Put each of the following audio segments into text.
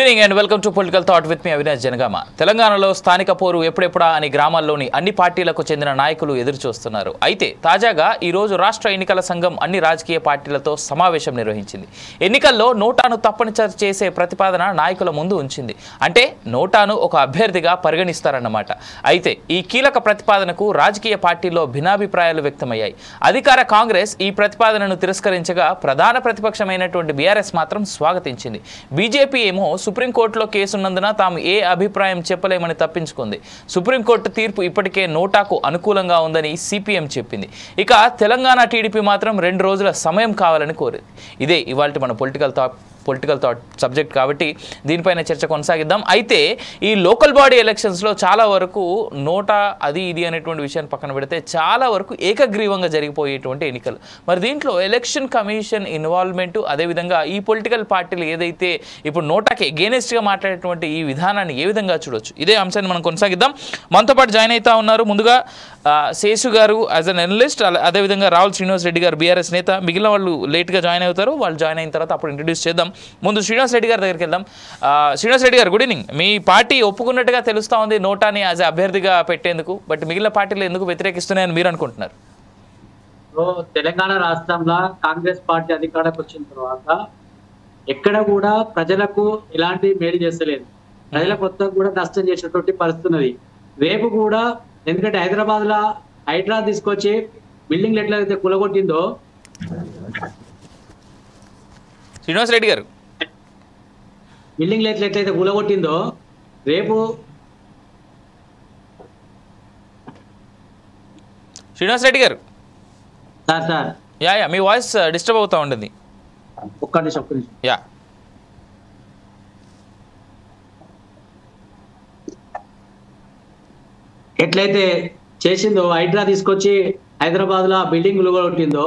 Evening and welcome to political thought with me Avinash Janagama. తెలంగాణలో స్థానిక పోరు ఎప్పుడెప్పుడా అని గ్రామాల్లోని అన్ని పార్టీలకు చెందిన నాయకులు ఎదురు చూస్తున్నారు. అయితే తాజాగా ఈ రోజు రాష్ట్ర ఎన్నికల సంఘం అన్ని రాజకీయ పార్టీలతో సమావేశం నిర్వహించింది. ఎన్నికల్లో నోటాను తప్పనిసరి చేసే ప్రతిపాదన నాయకుల ముందు ఉంచింది. అంటే నోటాను ఒక అభ్యర్థిగా పరిగణిస్తారన్నమాట. అయితే ఈ కీలక ప్రతిపాదనకు రాజకీయ పార్టీల్లో భిన్నాభిప్రాయాలు వ్యక్తమయ్యాయి. అధికార కాంగ్రెస్ ఈ ప్రతిపాదనను తిరస్కరించగా ప్రధాన ప్రతిపక్షమైనటువంటి బీఆర్ఎస్ మాత్రం స్వాగతించింది. బీజేపీ ఏమో సుప్రీంకోర్టులో కేసున్నందున తాము ఏ అభిప్రాయం చెప్పలేమని తప్పించుకుంది. సుప్రీంకోర్టు తీర్పు ఇప్పటికే నోటాకు అనుకూలంగా ఉందని సిపిఎం చెప్పింది. ఇక తెలంగాణ టీడీపీ మాత్రం 2 రోజుల సమయం కావాలని కోరింది. ఇదే ఇవాల్టి మన పొలిటికల్ థాట్ సబ్జెక్ట్ కాబట్టి దీనిపైన చర్చ కొనసాగిద్దాం. అయితే ఈ లోకల్ బాడీ ఎలక్షన్స్లో చాలా వరకు నోటా అది ఇది అనేటువంటి విషయాన్ని పక్కన పెడితే చాలా వరకు ఏకగ్రీవంగా జరిగిపోయేటువంటి ఎన్నికలు. మరి దీంట్లో ఎలక్షన్ కమిషన్ ఇన్వాల్వ్మెంట్, అదేవిధంగా ఈ పొలిటికల్ పార్టీలు ఏదైతే ఇప్పుడు నోటాకి ఎగెనిస్ట్గా మాట్లాడేటువంటి ఈ విధానాన్ని ఏ విధంగా చూడొచ్చు, ఇదే అంశాన్ని మనం కొనసాగిద్దాం. మనతో పాటు జాయిన్ అవుతా ఉన్నారు ముందుగా శేషు గారు యాజ్ అన్ అనలిస్ట్, అదేవిధంగా రావుల్ శ్రీనివాస్ రెడ్డి గారు బీఆర్ఎస్ నేత. మిగిలిన వాళ్ళు లేట్గా జాయిన్ అవుతారు, వాళ్ళు జాయిన్ అయిన తర్వాత అప్పుడు ఇంట్రడ్యూస్ చేద్దాం. ముందు శ్రీనివాస్ రెడ్డి గారి దగ్గరికి వెళ్దాం. శ్రీనివాస్ రెడ్డి గారు, గుడ్ ఈవినింగ్. మీ పార్టీ ఒప్పుకున్నట్టుగా తెలుస్తూ ఉంది నోటాని యాజ్ అభ్యర్థిగా పెట్టేందుకు, బట్ మిగిలిన పార్టీలు ఎందుకు వ్యతిరేకిస్తున్నాయని మీరు అనుకుంటున్నారు? తెలంగాణ రాష్ట్రంలో కాంగ్రెస్ పార్టీ అధికారంలోకి వచ్చిన తర్వాత ఎక్కడ కూడా ప్రజలకు ఎలాంటి మేలు చేస్తలేదు. ప్రజల కొత్త కూడా నష్టం చేసినటువంటి పరిస్థితి ఉన్నది. రేపు కూడా ఎందుకంటే హైదరాబాద్ లో హైడ్రా తీసుకొచ్చి బిల్డింగ్లు ఎట్లయితే కూలగొట్టిందో, శ్రీనివాస్ రెడ్డి గారు, బిల్డింగ్లు ఎట్లయితే కూలగొట్టిందో రేపు శ్రీనివాస్ రెడ్డి గారు సార్ యా మీ వాయిస్ డిస్టర్బ్ అవుతా ఉంటుంది. ఒక్క నిమిషం. యా ఎట్లయితే చేసిందో హైడ్రా తీసుకొచ్చి హైదరాబాద్ లో బిల్డింగ్లు కొట్టిందో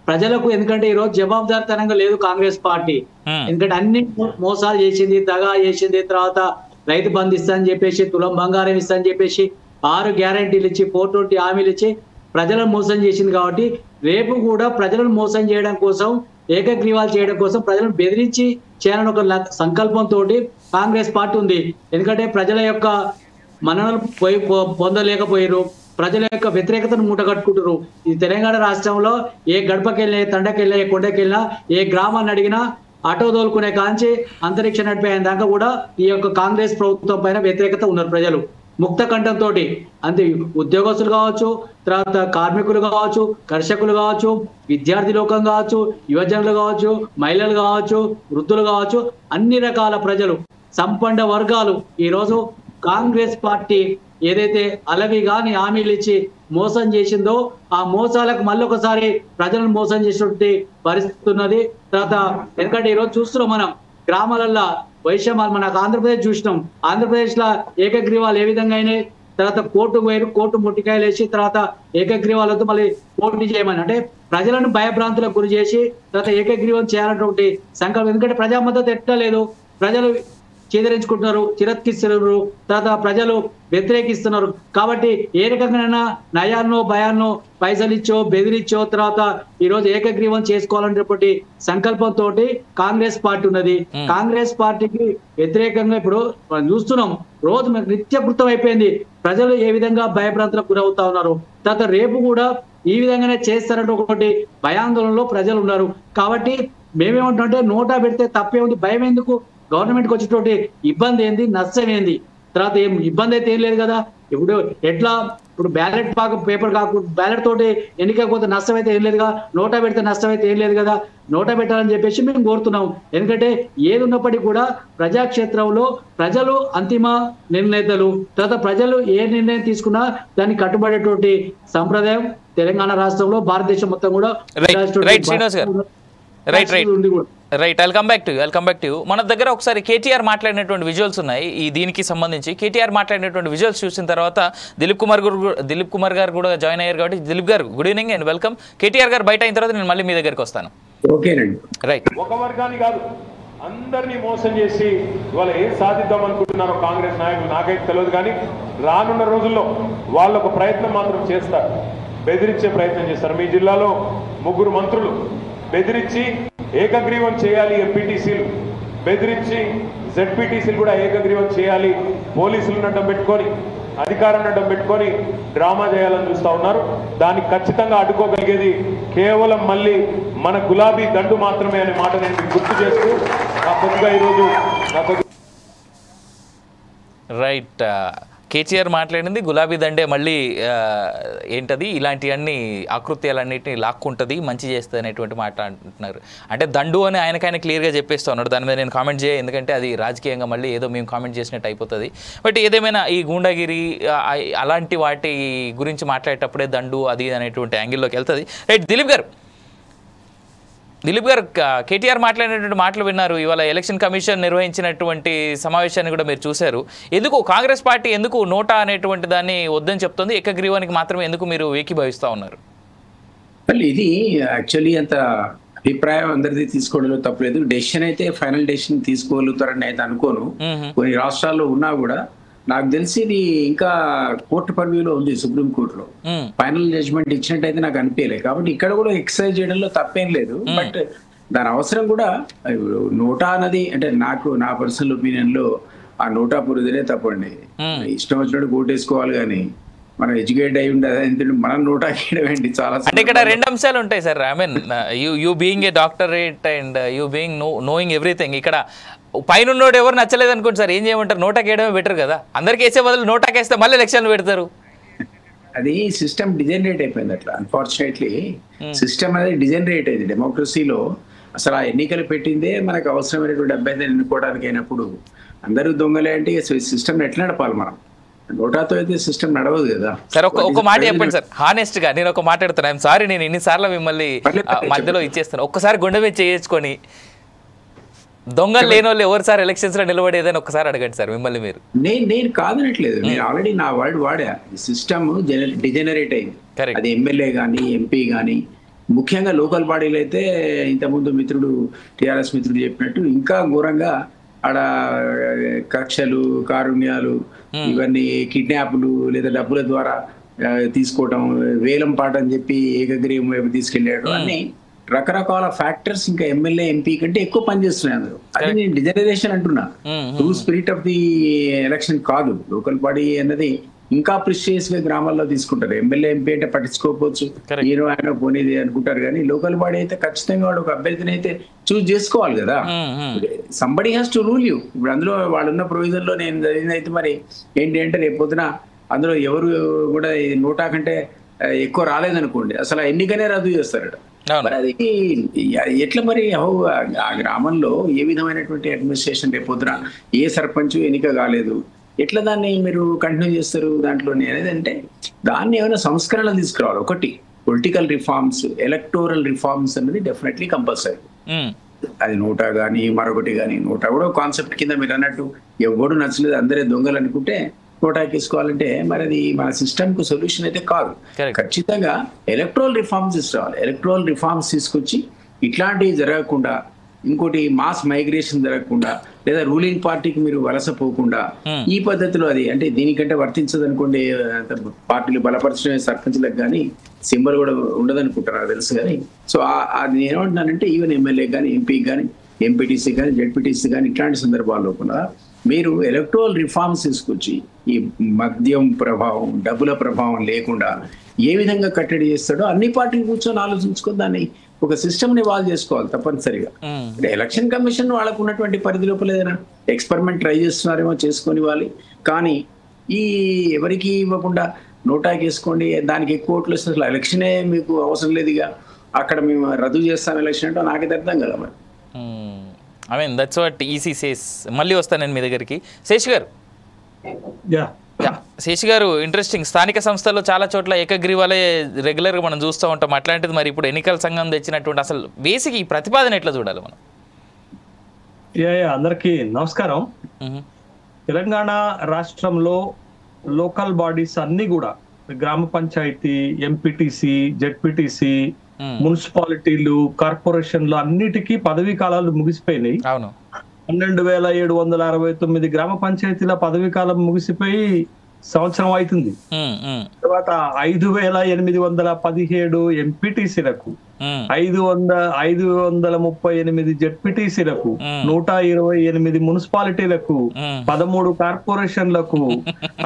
ప్రజలకు, ఎందుకంటే ఈరోజు జవాబుదారితనంగా లేదు కాంగ్రెస్ పార్టీ. ఎందుకంటే అన్ని మోసాలు చేసింది, దగా చేసింది. తర్వాత రైతు బంధు ఇస్తా అని చెప్పేసి, తులం బంగారం ఇస్తా అని చెప్పేసి 6 గ్యారంటీలు ఇచ్చి 420 హామీలు ఇచ్చి ప్రజలను మోసం చేసింది. కాబట్టి రేపు కూడా ప్రజలను మోసం చేయడం కోసం, ఏకగ్రీవాలు చేయడం కోసం, ప్రజలను బెదిరించి చేయాలని ఒక సంకల్పంతో కాంగ్రెస్ పార్టీ ఉంది. ఎందుకంటే ప్రజల యొక్క మన్ననలు పొందలేకపోయారు, ప్రజల యొక్క వ్యతిరేకతను మూటగట్టుకుంటారు. ఈ తెలంగాణ రాష్ట్రంలో ఏ గడపకెళ్ళినా, తండకెళ్ళినా, ఏ కొండకెళ్ళినా, ఏ గ్రామాన్ని అడిగినా ఆటో తోలుకునే కాంచి అంతరిక్ష నడిపోయిన దాకా కూడా ఈ యొక్క కాంగ్రెస్ ప్రభుత్వం పైన వ్యతిరేకత ఉన్నారు ప్రజలు ముక్త కంఠంతో. అంతే ఉద్యోగస్తులు కావచ్చు, తర్వాత కార్మికులు కావచ్చు, కర్షకులు కావచ్చు, విద్యార్థి లోకం కావచ్చు, యువజనులు కావచ్చు, మహిళలు కావచ్చు, వృద్ధులు కావచ్చు, అన్ని రకాల ప్రజలు, సంపన్న వర్గాలు ఈరోజు కాంగ్రెస్ పార్టీ ఏదైతే అలవి గాని హామీలు ఇచ్చి మోసం చేసిందో ఆ మోసాలకు మళ్ళొకసారి ప్రజలను మోసం చేసినటువంటి పరిస్థితి ఉన్నది. తర్వాత ఎందుకంటే ఈరోజు చూస్తున్నాం మనం గ్రామాలల్లో వైషమ్యాలు, మనకు ఆంధ్రప్రదేశ్ చూసినాం. ఆంధ్రప్రదేశ్ లో ఏకగ్రీవాలు ఏ విధంగా అయినాయి. తర్వాత కోర్టుకు పోయి కోర్టు ముట్టికాయలు వేసి తర్వాత ఏకగ్రీవాలతో మళ్ళీ పోటీ చేయమని, అంటే ప్రజలను భయభ్రాంతులకు గురి చేసి తర్వాత ఏకగ్రీవం చేయాలన్నటువంటి సంకల్పం. ఎందుకంటే ప్రజా మద్దతు ఎట్టలేదు, ప్రజలు చేదరించుకుంటున్నారు, తిరస్కరిస్తున్నారు, తర్వాత ప్రజలు వ్యతిరేకిస్తున్నారు. కాబట్టి ఏ రకంగా నయాన్నో భయాన్నో పైసలు ఇచ్చో బెదిరిచ్చో తర్వాత ఈరోజు ఏకగ్రీవం చేసుకోవాలనేటువంటి సంకల్పంతో కాంగ్రెస్ పార్టీ ఉన్నది. కాంగ్రెస్ పార్టీకి వ్యతిరేకంగా ఇప్పుడు చూస్తున్నాం, రోజు నిత్యకృతం అయిపోయింది. ప్రజలు ఏ విధంగా భయభ్రాంతులకు గురవుతా ఉన్నారు. తర్వాత రేపు కూడా ఈ విధంగానే చేస్తారంటే ఒకటి భయాందోళనలో ప్రజలు ఉన్నారు. కాబట్టి మేమేమంటామంటే నోటా పెడితే తప్పే ఉంది, భయం ఎందుకు? గవర్నమెంట్కి వచ్చేటువంటి ఇబ్బంది ఏంది, నష్టం ఏంది? తర్వాత ఏం ఇబ్బంది అయితే ఏం లేదు కదా. ఇప్పుడు ఎట్లా ఇప్పుడు బ్యాలెట్ పేపర్ కాకుండా బ్యాలెట్ తోటి ఎన్నికకపోతే నష్టం అయితే ఏం లేదుగా, నోటా పెడితే నష్టం అయితే ఏం లేదు కదా. నోటా పెట్టాలని చెప్పేసి మేము కోరుతున్నాం. ఎందుకంటే ఏది ఉన్నప్పటికీ కూడా ప్రజాక్షేత్రంలో ప్రజలు అంతిమ నిర్ణేతలు. తర్వాత ప్రజలు ఏ నిర్ణయం తీసుకున్నా దాన్ని కట్టుబడేటువంటి సంప్రదాయం తెలంగాణ రాష్ట్రంలో, భారతదేశం మొత్తం కూడా right. I'll come back to you. మన దగ్గర ఒకసారి కేటీఆర్ మాట్లాడినటువంటి విజువల్స్ ఉన్నాయి. ఈ దీనికి సంబంధించి కేటీఆర్ మాట్లాడినటువంటి విజువల్స్ చూసిన తర్వాత దిలీప్ కుమార్ గారు కూడా జాయిన్ అయ్యారు. కాబట్టి దిలీప్ గారు, good evening and welcome. KTR గారు బయట అయిన తర్వాత నేను మళ్ళీ మీ దగ్గరికి వస్తాను. రైట్. ఒక వర్గాన్ని కాదు, అందరినీ మోసం చేసి ఇవాళ ఏం సాధిద్దాం అనుకుంటున్నారో కాంగ్రెస్ నాయకులు నాకైతే తెలియదు. కానీ రానున్న రోజుల్లో వాళ్ళు ఒక ప్రయత్నం మాత్రం చేస్తారు, బెదిరించే ప్రయత్నం చేస్తారు. మీ జిల్లాలో 3 మంత్రులు బెదిరించి ఏకగ్రీవం చేయాలి, ఎంపీటీసీలు బెదిరించి జెడ్పీటీసీలు కూడా ఏకగ్రీవం చేయాలి, పోలీసులను అడ్డం పెట్టుకొని అధికారాన్ని అడ్డం పెట్టుకొని డ్రామా చేయాలని చూస్తూ ఉన్నారు. దాన్ని ఖచ్చితంగా అడ్డుకోగలిగేది కేవలం మళ్ళీ మన గులాబీ దండు మాత్రమే అనే మాట నేను గుర్తు చేస్తూ నా కొద్దిగా ఈరోజు రైట్. కేటీఆర్ మాట్లాడింది గులాబీ దండే మళ్ళీ ఏంటది ఇలాంటివన్నీ ఆకృత్యాలన్నింటినీ లాక్కుంటుంది, మంచి చేస్తుంది అనేటువంటి మాట అంటున్నారు. అంటే దండు అని ఆయనకైనా క్లియర్గా చెప్పేస్తూ ఉన్నాడు. దాని మీద నేను కామెంట్ చేయ, ఎందుకంటే అది రాజకీయంగా మళ్ళీ ఏదో మేము కామెంట్ చేసినట్టు అయిపోతుంది. బట్ ఏదేమైనా ఈ గూండాగిరి అలాంటి వాటి గురించి మాట్లాడేటప్పుడే దండు అది అనేటువంటి యాంగిల్లోకి వెళ్తుంది. రైట్. దిలీప్ గారు కేటీఆర్ మాట్లాడినటువంటి మాటలు విన్నారు. ఇవాళ ఎలక్షన్ కమిషన్ నిర్వహించినటువంటి సమావేశాన్ని కూడా మీరు చూశారు. ఎందుకు కాంగ్రెస్ పార్టీ ఎందుకు నోటా అనేటువంటి దాన్ని వద్దని చెప్తుంది, ఏకగ్రీవానికి మాత్రమే ఎందుకు మీరు ఏకీభవిస్తూ ఉన్నారు? ఇది యాక్చువల్లీ అంత అభిప్రాయం అందరిది తీసుకోవడంలో తప్పలేదు. డెసిషన్ అయితే ఫైనల్ డెసిషన్ తీసుకోగలుగుతారని అయితే అనుకోను. కొన్ని రాష్ట్రాల్లో ఉన్నా కూడా నాకు తెలిసి ఇది ఇంకా కోర్టు పరిధిలో ఉంది, సుప్రీంకోర్టులో ఫైనల్ జడ్జ్మెంట్ ఇచ్చినట్టయితే నాకు అనిపించలేదు. కాబట్టి ఇక్కడ కూడా ఎక్సర్సైజ్ చేయడంలో తప్పేం లేదు. బట్ దాని అవసరం కూడా నోటా అన్నది అంటే నా పర్సనల్ ఒపీనియన్ లో ఆ నోటా పురుదినే తప్పండి. ఇష్టం వచ్చినట్టు కోటేసుకోవాలి కానీ మనం ఎడ్యుకేట్ అయి ఉండదు, మనం నోటా చేయడం ఏంటి? చాలా అంటే ఇక్కడ రెండు అంశాలు ఉంటాయి sir. I mean you being a doctorate and you being knowing everything. ఇక్కడ పైన ఎవరు నచ్చలేదు అనుకోండి సార్, ఏం చేయమంటారు? నోటాకి వేయడమే బెటర్ కదా. అందరికి వేసే బదులు నోటాకి వేస్తే మళ్ళీ ఎలక్షన్లు పెడతారు. అది సిస్టమ్ డిజనరేట్ అయిపోయింది అట్లా. అన్ఫార్చునేట్లీ సిస్టమ్ అనేది డిజనరేట్ అయింది. డెమోక్రసీలో అసలు ఆ ఎన్నికలు పెట్టిందే మనకు అవసరమైనటువంటి అభ్యర్థిని ఎన్నుకోవడానికి అయినప్పుడు అందరూ దొంగలే అంటే సిస్టమ్ ఎట్లా నడపాలి? మనం నోటాతో అయితే సిస్టమ్ నడవదు కదా. సార్ ఒక మాట చెప్పండి సార్, హానెస్ట్ గా. నేను ఒక మాట అడుగుతాను. ఐఎమ్ సారీ, నేను ఎన్నిసార్లు మిమ్మల్ని మధ్యలో ఇచ్చేస్తాను. ఒక్కసారి గుండె మీద చేసుకొని దొంగలు లేని వాళ్ళు ఎవరు సార్ ఎలక్షన్స్ లో నిలబడేదని ఒక్కసారి అడగండి సార్ మిమ్మల్ని మీరు. నేను కాదనట్లేదు, నేను ఆల్రెడీ నా వర్డ్ వాడా. సిస్టమ్ డిజనరేట్ అయింది. అది ఎమ్మెల్యే కానీ ఎంపీ కానీ ముఖ్యంగా లోకల్ బాడీలు అయితే ఇంతకుముందు మిత్రుడు టిఆర్ఎస్ మిత్రుడు చెప్పినట్టు ఇంకా ఘోరంగా ఆడ కక్షలు, కారుణ్యాలు, ఇవన్నీ కిడ్నాప్లు లేదా డబ్బుల ద్వారా తీసుకోవటం, వేలం పాట అని చెప్పి ఏకగ్రీవం వైపు తీసుకెళ్ళాడు అన్ని రకరకాల ఫ్యాక్టర్స్ ఇంకా ఎమ్మెల్యే ఎంపీ కంటే ఎక్కువ పనిచేస్తున్నాయి అందులో. అది నేను డిజనరేషన్ అంటున్నా. True spirit of the election కాదు. లోకల్ బాడీ అన్నది ఇంకా ప్రిషియస్ గా గ్రామాల్లో తీసుకుంటారు. ఎమ్మెల్యే ఎంపీ అంటే పట్టించుకోకపోవచ్చు, హీరో ఆయన పోనేది అనుకుంటారు. కానీ లోకల్ బాడీ అయితే ఖచ్చితంగా వాడు ఒక అభ్యర్థిని అయితే చూస్ చేసుకోవాలి కదా. Somebody has to rule you. ఇప్పుడు అందులో వాళ్ళు ఉన్న ప్రొవిజన్ లో నేను జరిగింది అయితే మరి ఏంటి అంటే రేపు పొద్దున అందులో ఎవరు కూడా నోటా కంటే ఎక్కువ రాలేదనుకోండి, అసలు ఎన్నికనే రద్దు చేస్తారట. మరి అది ఎట్లా మరి ఆ గ్రామంలో ఏ విధమైనటువంటి అడ్మినిస్ట్రేషన్ రేపు పొద్దున ఏ సర్పంచ్ ఎన్నిక కాలేదు, ఎట్లా దాన్ని మీరు కంటిన్యూ చేస్తారు? దాంట్లో అనేది అంటే దాన్ని ఏమైనా సంస్కరణలు తీసుకురావాలి. ఒకటి పొలిటికల్ రిఫార్మ్స్, ఎలక్టోరల్ రిఫార్మ్స్ అనేది డెఫినెట్లీ కంపల్సరీ. అది నోటా కానీ మరొకటి కానీ. నోటా కూడా కాన్సెప్ట్ కింద మీరు అన్నట్టు ఎవడు నచ్చలేదు అందరే దొంగలు అనుకుంటే నోటాకి తీసుకోవాలంటే మరి అది మన సిస్టమ్ కు సొల్యూషన్ అయితే కాదు. ఖచ్చితంగా ఎలక్ట్రల్ రిఫార్మ్స్ తీసుకురావాలి. ఎలక్ట్రల్ రిఫార్మ్స్ తీసుకొచ్చి ఇట్లాంటివి జరగకుండా, ఇంకోటి మాస్ మైగ్రేషన్ జరగకుండా, లేదా రూలింగ్ పార్టీకి మీరు వలసపోకుండా ఈ పద్ధతిలో అది అంటే దీనికంటే వర్తించదు అనుకోండి. పార్టీలు బలపరచడమే సర్పంచ్లకు కానీ సింబల్ కూడా ఉండదనుకుంటారు నాకు తెలుసు. కానీ సో అది నేనేమంటున్నానంటే ఈవెన్ ఎమ్మెల్యే కానీ ఎంపీ కానీ ఎంపీటీసీ కానీ జెడ్పీటీసీ కానీ ఇట్లాంటి సందర్భాల్లో కూడా మీరు ఎలక్ట్రల్ రిఫార్మ్స్ తీసుకొచ్చి ఈ మద్యం ప్రభావం, డబ్బుల ప్రభావం లేకుండా ఏ విధంగా కట్టడి చేస్తాడో అన్ని పార్టీలు కూర్చొని ఆలోచించుకొని దాన్ని ఒక సిస్టమ్ ని వాల్ చేసుకోవాలి తప్పనిసరిగా. ఎలక్షన్ కమిషన్ వాళ్ళకు ఉన్నటువంటి పరిధి లోపల ఏదైనా ఎక్స్పెరిమెంట్ ట్రై చేస్తున్నారేమో చేసుకొని ఇవ్వాలి. కానీ ఈ ఎవరికి ఇవ్వకుండా నోటాకి వేసుకోండి, దానికి ఎక్కువ ఓట్లు వస్తే అసలు ఎలక్షనే మీకు అవసరం లేదు, ఇక అక్కడ మేము రద్దు చేస్తాం ఎలక్షన్ అంటే నాకైతే అర్థం కదా మరి. I mean that's what EC says. మళ్ళీ వస్తాను నేను మీ దగ్గరికి. శేష్ గారు, శేష్ గారు ఇంట్రెస్టింగ్. స్థానిక సంస్థల్లో చాలా చోట్ల ఏకగ్రీవాలే రెగ్యులర్గా మనం చూస్తూ ఉంటాం. అట్లాంటిది మరి ఇప్పుడు ఎన్నికల సంఘం తెచ్చినటువంటి అసలు బేసిక్ ఈ ప్రతిపాదన ఎట్లా చూడాలి మనం? అందరికీ నమస్కారం. తెలంగాణ రాష్ట్రంలో లోకల్ బాడీస్ అన్ని కూడా గ్రామ పంచాయతీ, ఎంపీటీసీ, జెడ్పీటీసీ, మున్సిపాలిటీలు, కార్పొరేషన్లు అన్నిటికీ పదవీ కాలాలు ముగిసిపోయినాయి. 12,769 గ్రామ పంచాయతీల పదవీ కాలం ముగిసిపోయి సంవత్సరం అవుతుంది. తర్వాత 5,817 ఎంపీటీసీలకు 538 జెడ్పీటీసీలకు, 128 మున్సిపాలిటీలకు, 13 కార్పొరేషన్లకు,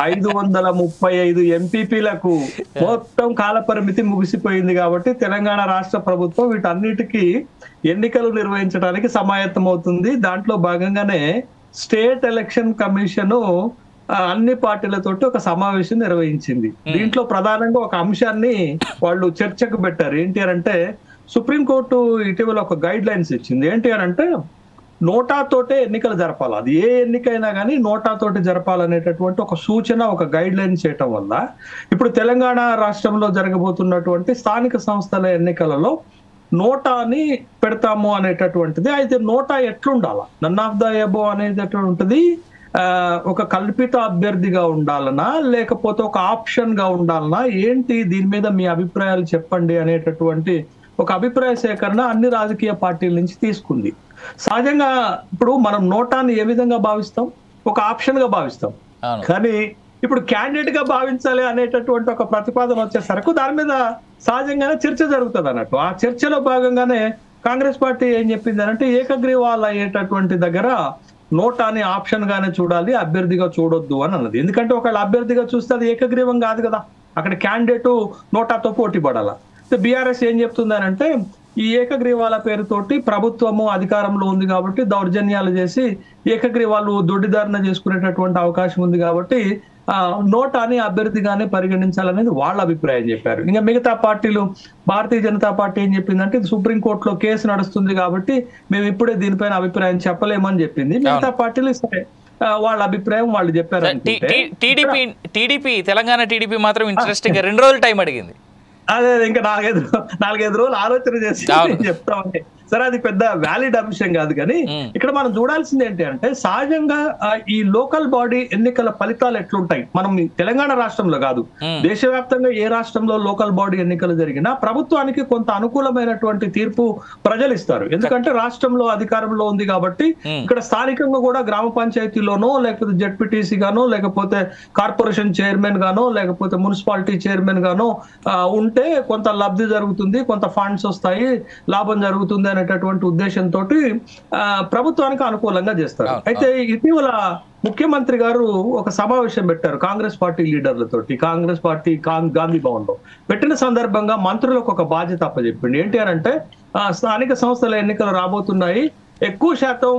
535 ఎంపీపీలకు మొత్తం కాల పరిమితి ముగిసిపోయింది. కాబట్టి తెలంగాణ రాష్ట్ర ప్రభుత్వం వీటన్నిటికీ ఎన్నికలు నిర్వహించడానికి సమాయత్తం అవుతుంది. దాంట్లో భాగంగానే స్టేట్ ఎలక్షన్ కమిషన్ అన్ని పార్టీలతోటి ఒక సమావేశం నిర్వహించింది. దీంట్లో ప్రధానంగా ఒక అంశాన్ని వాళ్ళు చర్చకు పెట్టారు. ఏంటి అంటే సుప్రీంకోర్టు ఇటీవల ఒక గైడ్ లైన్స్ ఇచ్చింది. ఏంటి అంటే నోటాతోటే ఎన్నికలు జరపాలి, అది ఏ ఎన్నికైనా కానీ నోటాతోటి జరపాలనేటటువంటి ఒక సూచన, ఒక గైడ్ లైన్ చేయటం వల్ల ఇప్పుడు తెలంగాణ రాష్ట్రంలో జరగబోతున్నటువంటి స్థానిక సంస్థల ఎన్నికలలో నోటాని పెడతాము అనేటటువంటిది. అయితే నోటా ఎట్లుండాలా, నన్ ఆఫ్ ద ఎబో అనేది ఉంటుంది, ఒక కల్పిత అభ్యర్థిగా ఉండాలనా లేకపోతే ఒక ఆప్షన్ గా ఉండాలనా, ఏంటి దీని మీద మీ అభిప్రాయాలు చెప్పండి అనేటటువంటి ఒక అభిప్రాయ సేకరణ అన్ని రాజకీయ పార్టీల నుంచి తీసుకుంది. సహజంగా ఇప్పుడు మనం నోటాన్ని ఏ విధంగా భావిస్తాం, ఒక ఆప్షన్ గా భావిస్తాం. కానీ ఇప్పుడు క్యాండిడేట్ గా భావించాలి అనేటటువంటి ఒక ప్రతిపాదన వచ్చేసరికి దాని మీద సహజంగానే చర్చ జరుగుతుంది అన్నట్టు. ఆ చర్చలో భాగంగానే కాంగ్రెస్ పార్టీ ఏం చెప్పింది అంటే ఏకగ్రీవాలు అయ్యేటటువంటి దగ్గర నోటాని ఆప్షన్ గానే చూడాలి, అభ్యర్థిగా చూడొద్దు అని అన్నది. ఎందుకంటే ఒకవేళ అభ్యర్థిగా చూస్తే అది ఏకగ్రీవం కాదు కదా, అక్కడ క్యాండిడేట్ నోటాతో పోటీ పడాలా. బీఆర్ఎస్ ఏం చెప్తుంది అంటే ఈ ఏకగ్రీవాల పేరుతోటి ప్రభుత్వము అధికారంలో ఉంది కాబట్టి దౌర్జన్యాలు చేసి ఏకగ్రీవాలు దొడ్డిదారణ చేసుకునేటటువంటి అవకాశం ఉంది కాబట్టి నోటాని అభ్యర్థిగానే పరిగణించాలనేది వాళ్ళ అభిప్రాయం చెప్పారు. ఇంకా మిగతా పార్టీలు, భారతీయ జనతా పార్టీ ఏం చెప్పిందంటే సుప్రీంకోర్టులో కేసు నడుస్తుంది కాబట్టి మేము ఇప్పుడే దీనిపైన అభిప్రాయం చెప్పలేమని చెప్పింది. మిగతా పార్టీలు సరే వాళ్ళ అభిప్రాయం వాళ్ళు చెప్పారు. టీడీపీ తెలంగాణ టీడీపీ మాత్రం ఇంట్రెస్టింగ్ 2 రోజులు టైం అడిగింది. అదే ఇంకా 4-5 రోజులు ఆలోచన చేసి చెప్తామండి. సరే అది పెద్ద వ్యాలిడ్ అంశం కాదు, కానీ ఇక్కడ మనం చూడాల్సింది ఏంటి అంటే సహజంగా ఈ లోకల్ బాడీ ఎన్నికల ఫలితాలు ఎట్లుంటాయి, మనం తెలంగాణ రాష్ట్రంలో కాదు దేశవ్యాప్తంగా ఏ రాష్ట్రంలో లోకల్ బాడీ ఎన్నికలు జరిగినా ప్రభుత్వానికి కొంత అనుకూలమైనటువంటి తీర్పు ప్రజలు ఇస్తారు. ఎందుకంటే రాష్ట్రంలో అధికారంలో ఉంది కాబట్టి ఇక్కడ స్థానికంగా కూడా గ్రామ పంచాయతీలోనో లేకపోతే జెడ్పీటీసీ గానో లేకపోతే కార్పొరేషన్ చైర్మన్ గానో లేకపోతే మున్సిపాలిటీ చైర్మన్ గానో ఉంటే కొంత లబ్ధి జరుగుతుంది, కొంత ఫండ్స్ వస్తాయి, లాభం జరుగుతుంది అనేటటువంటి ఉద్దేశంతో ప్రభుత్వానికి అనుకూలంగా చేస్తారు. అయితే ఇటీవల ముఖ్యమంత్రి గారు ఒక సమావేశం పెట్టారు కాంగ్రెస్ పార్టీ లీడర్లతోటి, కాంగ్రెస్ పార్టీ గాంధీ భవన్ లో పెట్టిన సందర్భంగా మంత్రులకు ఒక బాధ్యత అప్పచెప్పింది. ఏంటి అంటే స్థానిక సంస్థల ఎన్నికలు రాబోతున్నాయి, ఎక్కువ శాతం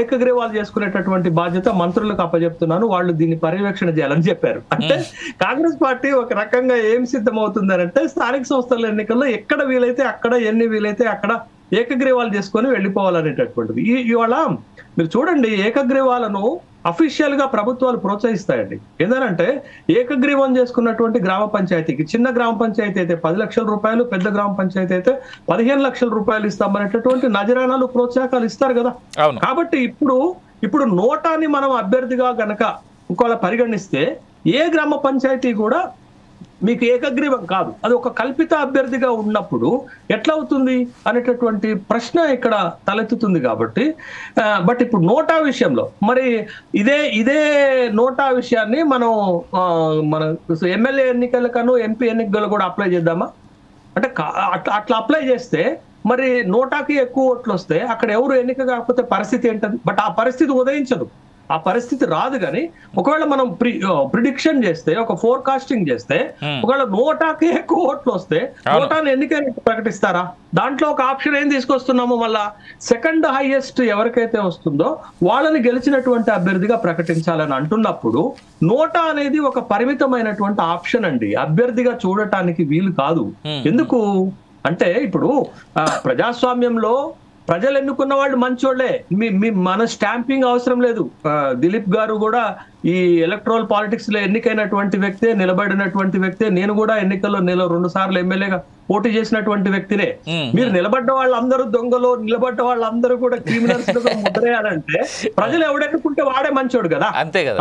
ఏకగ్రీవాలు చేసుకునేటటువంటి బాధ్యత మంత్రులకు అప్పచెప్తున్నాను, వాళ్ళు దీన్ని పర్యవేక్షణ చేయాలని చెప్పారు. అంటే కాంగ్రెస్ పార్టీ ఒక రకంగా ఏం సిద్ధమవుతుంది అంటే స్థానిక సంస్థల ఎన్నికల్లో ఎక్కడ వీలైతే అక్కడ, ఎన్ని వీలైతే అక్కడ ఏకగ్రీవాలు చేసుకొని వెళ్ళిపోవాలనేటటువంటిది. ఇవాళ మీరు చూడండి ఏకగ్రీవాలను అఫీషియల్ గా ప్రభుత్వాలు ప్రోత్సహిస్తాయండి. ఏంటంటే ఏకగ్రీవం చేసుకున్నటువంటి గ్రామ పంచాయతీకి, చిన్న గ్రామ పంచాయతీ అయితే 10 లక్షల రూపాయలు, పెద్ద గ్రామ పంచాయతీ అయితే 15 లక్షల రూపాయలు ఇస్తామనేటటువంటి నజరానాలు, ప్రోత్సాహకాలు ఇస్తారు కదా. కాబట్టి ఇప్పుడు నోటాని మనం అభ్యర్థిగా గనక ఒకవేళ పరిగణిస్తే ఏ గ్రామ పంచాయతీ కూడా మీకు ఏకగ్రీవం కాదు, అది ఒక కల్పిత అభ్యర్థిగా ఉన్నప్పుడు ఎట్లా అవుతుంది అనేటటువంటి ప్రశ్న ఇక్కడ తలెత్తుతుంది. కాబట్టి బట్ ఇప్పుడు నోటా విషయంలో మరి ఇదే నోటా విషయాన్ని మనం మన ఎమ్మెల్యే ఎన్నికలకను ఎంపీ ఎన్నికలు కూడా అప్లై చేద్దామా అంటే అట్లా అప్లై చేస్తే మరి నోటాకి ఎక్కువ ఓట్లు వస్తే అక్కడ ఎవరు ఎన్నిక కాకపోతే పరిస్థితి ఏంటది? బట్ ఆ పరిస్థితి ఉదయించదు, ఆ పరిస్థితి రాదు. కానీ ఒకవేళ మనం ప్రిడిక్షన్ చేస్తే, ఒక ఫోర్కాస్టింగ్ చేస్తే ఒకవేళ నోటాకి ఎక్కువ ఓట్లు వస్తే నోటాను ఎన్నికైనా ప్రకటిస్తారా? దాంట్లో ఒక ఆప్షన్ ఏం తీసుకొస్తున్నాము, మళ్ళా సెకండ్ హైయెస్ట్ ఎవరికైతే వస్తుందో వాళ్ళని గెలిచినటువంటి అభ్యర్థిగా ప్రకటించాలని అంటున్నప్పుడు నోటా అనేది ఒక పరిమితమైనటువంటి ఆప్షన్ అండి, అభ్యర్థిగా చూడటానికి వీలు కాదు. ఎందుకు అంటే ఇప్పుడు ప్రజాస్వామ్యంలో ప్రజలు ఎన్నుకున్న వాళ్ళు మంచోళ్లే, మన స్టాంపింగ్ అవసరం లేదు. దిలీప్ గారు కూడా ఈ ఎలక్ట్రల్ పాలిటిక్స్ లో ఎన్నికైనటువంటి వ్యక్తే, నిలబడినటువంటి వ్యక్తే. నేను కూడా ఎన్నికల్లో 2 సార్లు ఎమ్మెల్యేగా పోటీ చేసినటువంటి వ్యక్తినే. మీరు నిలబడ్డ వాళ్ళందరూ దొంగలు, నిలబడ్డ వాళ్ళందరూ కూడా క్రిమినల్స్ ముద్రేయాలంటే ప్రజలు ఎవడెన్నుకుంటే వాడే మంచోడు కదా. అంతే కదా.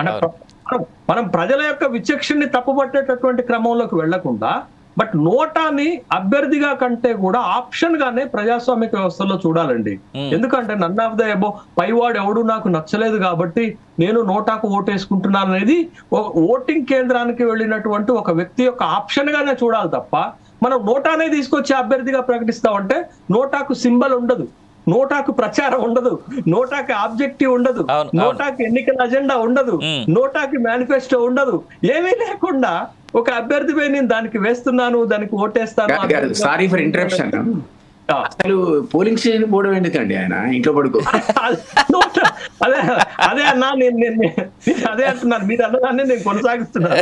మనం ప్రజల యొక్క విచక్షణని తప్పుపట్టేటటువంటి క్రమంలోకి వెళ్లకుండా బట్ నోటాని అభ్యర్థిగా కంటే కూడా ఆప్షన్ గానే ప్రజాస్వామిక వ్యవస్థలో చూడాలండి. ఎందుకంటే నన్ ఆఫ్ ద ఎబో, పైవాడు ఎవడు నాకు నచ్చలేదు కాబట్టి నేను నోటాకు ఓటేసుకుంటున్నాను అనేది ఓటింగ్ కేంద్రానికి వెళ్ళినటువంటి ఒక వ్యక్తి యొక్క ఆప్షన్ గానే చూడాలి తప్ప మనం నోటానే తీసుకొచ్చి అభ్యర్థిగా ప్రకటిస్తామంటే నోటాకు సింబల్ ఉండదు, నోటాకు ప్రచారం ఉండదు, నోటాకి ఆబ్జెక్టివ్ ఉండదు, నోటాకి ఎన్నికల అజెండా ఉండదు, నోటాకి మేనిఫెస్టో ఉండదు, ఏమీ లేకుండా ఒక అభ్యర్థిపై నేను దానికి వేస్తున్నాను, దానికి ఓటేస్తాను. Sorry for interruption. అసలు పోలింగ్ స్టేషన్ పోవడం ఎందుకండి, ఆయన ఇంట్లో పడుకో. అదే అదే అన్నా, నేను అదే అంటున్నాను, మీరు అన్నదాన్ని నేను కొనసాగిస్తున్నాను.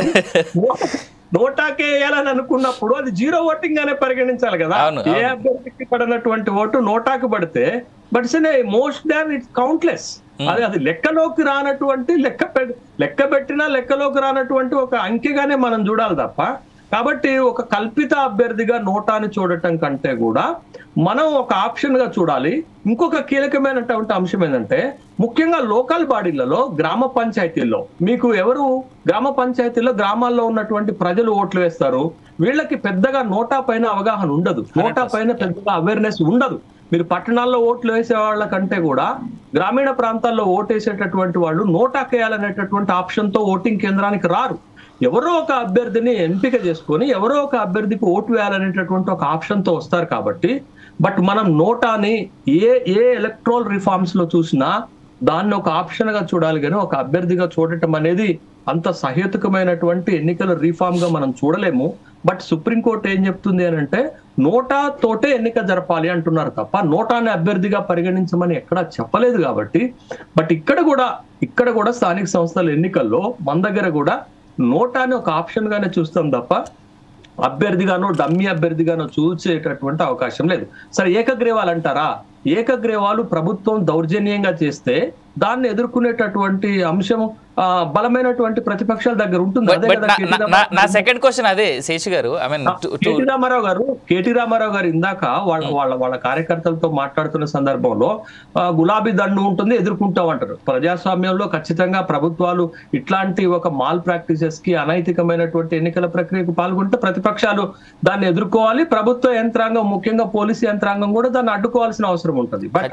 నోటాకే వేయాలని అనుకున్నప్పుడు అది జీరో ఓటింగ్ అనే పరిగణించాలి కదా. ఏ అభ్యర్థికి పడినటువంటి ఓటు నోటాకు పడితే but most than it's countless. అది లెక్కలోకి రానటువంటి లెక్క పెట్టినా లెక్కలోకి రానటువంటి ఒక అంకెగానే మనం చూడాలి తప్ప. కాబట్టి ఒక కల్పిత అభ్యర్థిగా నోటాని చూడటం కంటే కూడా మనం ఒక ఆప్షన్ గా చూడాలి. ఇంకొక కీలకమైనటువంటి అంశం ఏంటంటే ముఖ్యంగా లోకల్ బాడీలలో, గ్రామ పంచాయతీల్లో మీకు ఎవరు గ్రామ పంచాయతీల్లో గ్రామాల్లో ఉన్నటువంటి ప్రజలు ఓట్లు వేస్తారు. వీళ్ళకి పెద్దగా నోటా పైన అవగాహన ఉండదు, నోటా పైన పెద్దగా అవేర్నెస్ ఉండదు. మీరు పట్టణాల్లో ఓట్లు వేసే వాళ్ళ కంటే కూడా గ్రామీణ ప్రాంతాల్లో ఓటేసేటటువంటి వాళ్ళు నోటాకేయాలనేటటువంటి ఆప్షన్ తో ఓటింగ్ కేంద్రానికి రారు. ఎవరో ఒక అభ్యర్థిని ఎంపిక చేసుకొని ఎవరో ఒక అభ్యర్థికి ఓటు వేయాలనేటటువంటి ఒక ఆప్షన్ తో వస్తారు కాబట్టి. బట్ మనం నోటాని ఏ ఎలక్ట్రల్ రిఫార్మ్స్ లో చూసినా దాన్ని ఒక ఆప్షన్ గా చూడాలి కానీ ఒక అభ్యర్థిగా చూడటం అనేది అంత సహేతుకమైనటువంటి ఎన్నికల రిఫార్మ్ గా మనం చూడలేము. బట్ సుప్రీంకోర్టు ఏం చెప్తుంది అని అంటే నోటా తోటే ఎన్నిక జరపాలి అంటున్నారు తప్ప నోటాని అభ్యర్థిగా పరిగణించమని ఎక్కడా చెప్పలేదు. కాబట్టి బట్ ఇక్కడ కూడా స్థానిక సంస్థల ఎన్నికల్లో మన దగ్గర కూడా నోటాని ఒక ఆప్షన్ గానే చూస్తాం తప్ప అభ్యర్థిగానో డమ్మీ అభ్యర్థిగానో చూసేటటువంటి అవకాశం లేదు. సరే, ఏకగ్రీవాలు అంటారా? ఏకగ్రీవాలు ప్రభుత్వం దౌర్జన్యంగా చేస్తే దాన్ని ఎదుర్కొనేటటువంటి అంశం బలమైనటువంటి ప్రతిపక్షాల దగ్గర ఉంటుంది. నా సెకండ్ క్వశ్చన్ అదే శేషి గారు. కేటీ రామారావు గారు ఇందాక వాళ్ళ కార్యకర్తలతో మాట్లాడుతున్న సందర్భంలో గులాబీ దండు ఉంటుంది, ఎదుర్కొంటాం అంటారు. ప్రజాస్వామ్యంలో ఖచ్చితంగా ప్రభుత్వాలు ఇట్లాంటి ఒక మాల్ ప్రాక్టీసెస్ కి, అనైతికమైనటువంటి ఎన్నికల ప్రక్రియకు పాల్గొంటే ప్రతిపక్షాలు దాన్ని ఎదుర్కోవాలి. ప్రభుత్వ యంత్రాంగం, ముఖ్యంగా పోలీసు యంత్రాంగం కూడా దాన్ని అడ్డుకోవాల్సిన అవసరం ఉంటుంది. బట్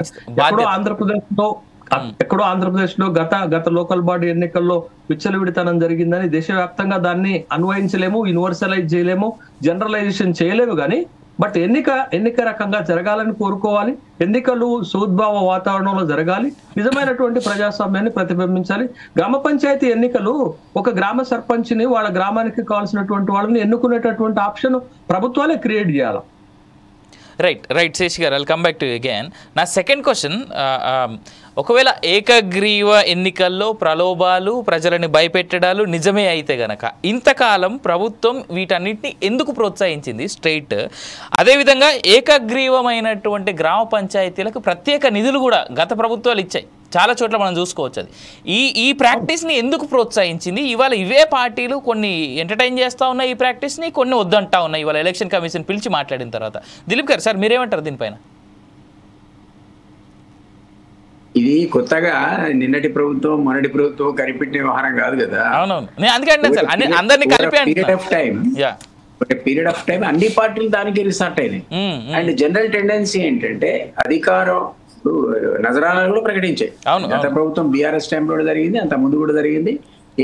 ఎక్కడో ఆంధ్రప్రదేశ్ లో గత లోకల్ బాడీ ఎన్నికల్లో విచ్చలవిడితనం జరిగిందని దేశవ్యాప్తంగా దాన్ని అన్వయించలేము, యూనివర్సలైజ్ చేయలేము, జనరలైజేషన్ చేయలేము. కానీ బట్ ఎన్నిక రకంగా జరగాలని కోరుకోవాలి. ఎన్నికలు సౌద్భావ వాతావరణంలో జరగాలి, నిజమైనటువంటి ప్రజాస్వామ్యాన్ని ప్రతిబింబించాలి. గ్రామ పంచాయతీ ఎన్నికలు ఒక గ్రామ సర్పంచ్ని వాళ్ళ గ్రామానికి కావాల్సినటువంటి వాళ్ళని ఎన్నుకునేటటువంటి ఆప్షన్ ప్రభుత్వాలే క్రియేట్ చేయాలి. రైట్ శేషి గారు, I'll come back to again. నా సెకండ్ క్వశ్చన్, ఒకవేళ ఏకగ్రీవ ఎన్నికల్లో ప్రలోభాలు, ప్రజలని భయపెట్టడాలు నిజమే అయితే గనక ఇంతకాలం ప్రభుత్వం వీటన్నిటిని ఎందుకు ప్రోత్సహించింది స్ట్రైట్? అదేవిధంగా ఏకగ్రీవమైనటువంటి గ్రామ పంచాయతీలకు ప్రత్యేక నిధులు కూడా గత ప్రభుత్వాలు ఇచ్చాయి, చాలా చోట్ల మనం చూసుకోవచ్చు. అది ఈ ప్రాక్టీస్ని ఎందుకు ప్రోత్సహించింది? ఇవాళ ఇవే పార్టీలు కొన్ని ఎంటర్టైన్ చేస్తూ ఉన్నాయి ఈ ప్రాక్టీస్ని, కొన్ని వద్దంటా ఉన్నాయి ఇవాళ ఎలక్షన్ కమిషన్ పిలిచి మాట్లాడిన తర్వాత. దిలీప్ గారు, సార్ మీరేమంటారు దీనిపైన? ఇది కొత్తగా నిన్నటి ప్రభుత్వం మొన్నటి ప్రభుత్వం కనిపెట్టిన వ్యవహారం కాదు కదా. అవునవును, నేను అందుకే అంటాను సార్, అందరినీ కలిపి పీరియడ్ ఆఫ్ టైం అన్ని పార్టీలు దానికి రిసార్ట్ అయినాయి. అండ్ జనరల్ టెండెన్సీ ఏంటంటే అధికారం నజరానాలు కూడా ప్రకటించాయి. గత ప్రభుత్వం బీఆర్ఎస్ టైంలో కూడా జరిగింది, అంత ముందు కూడా జరిగింది.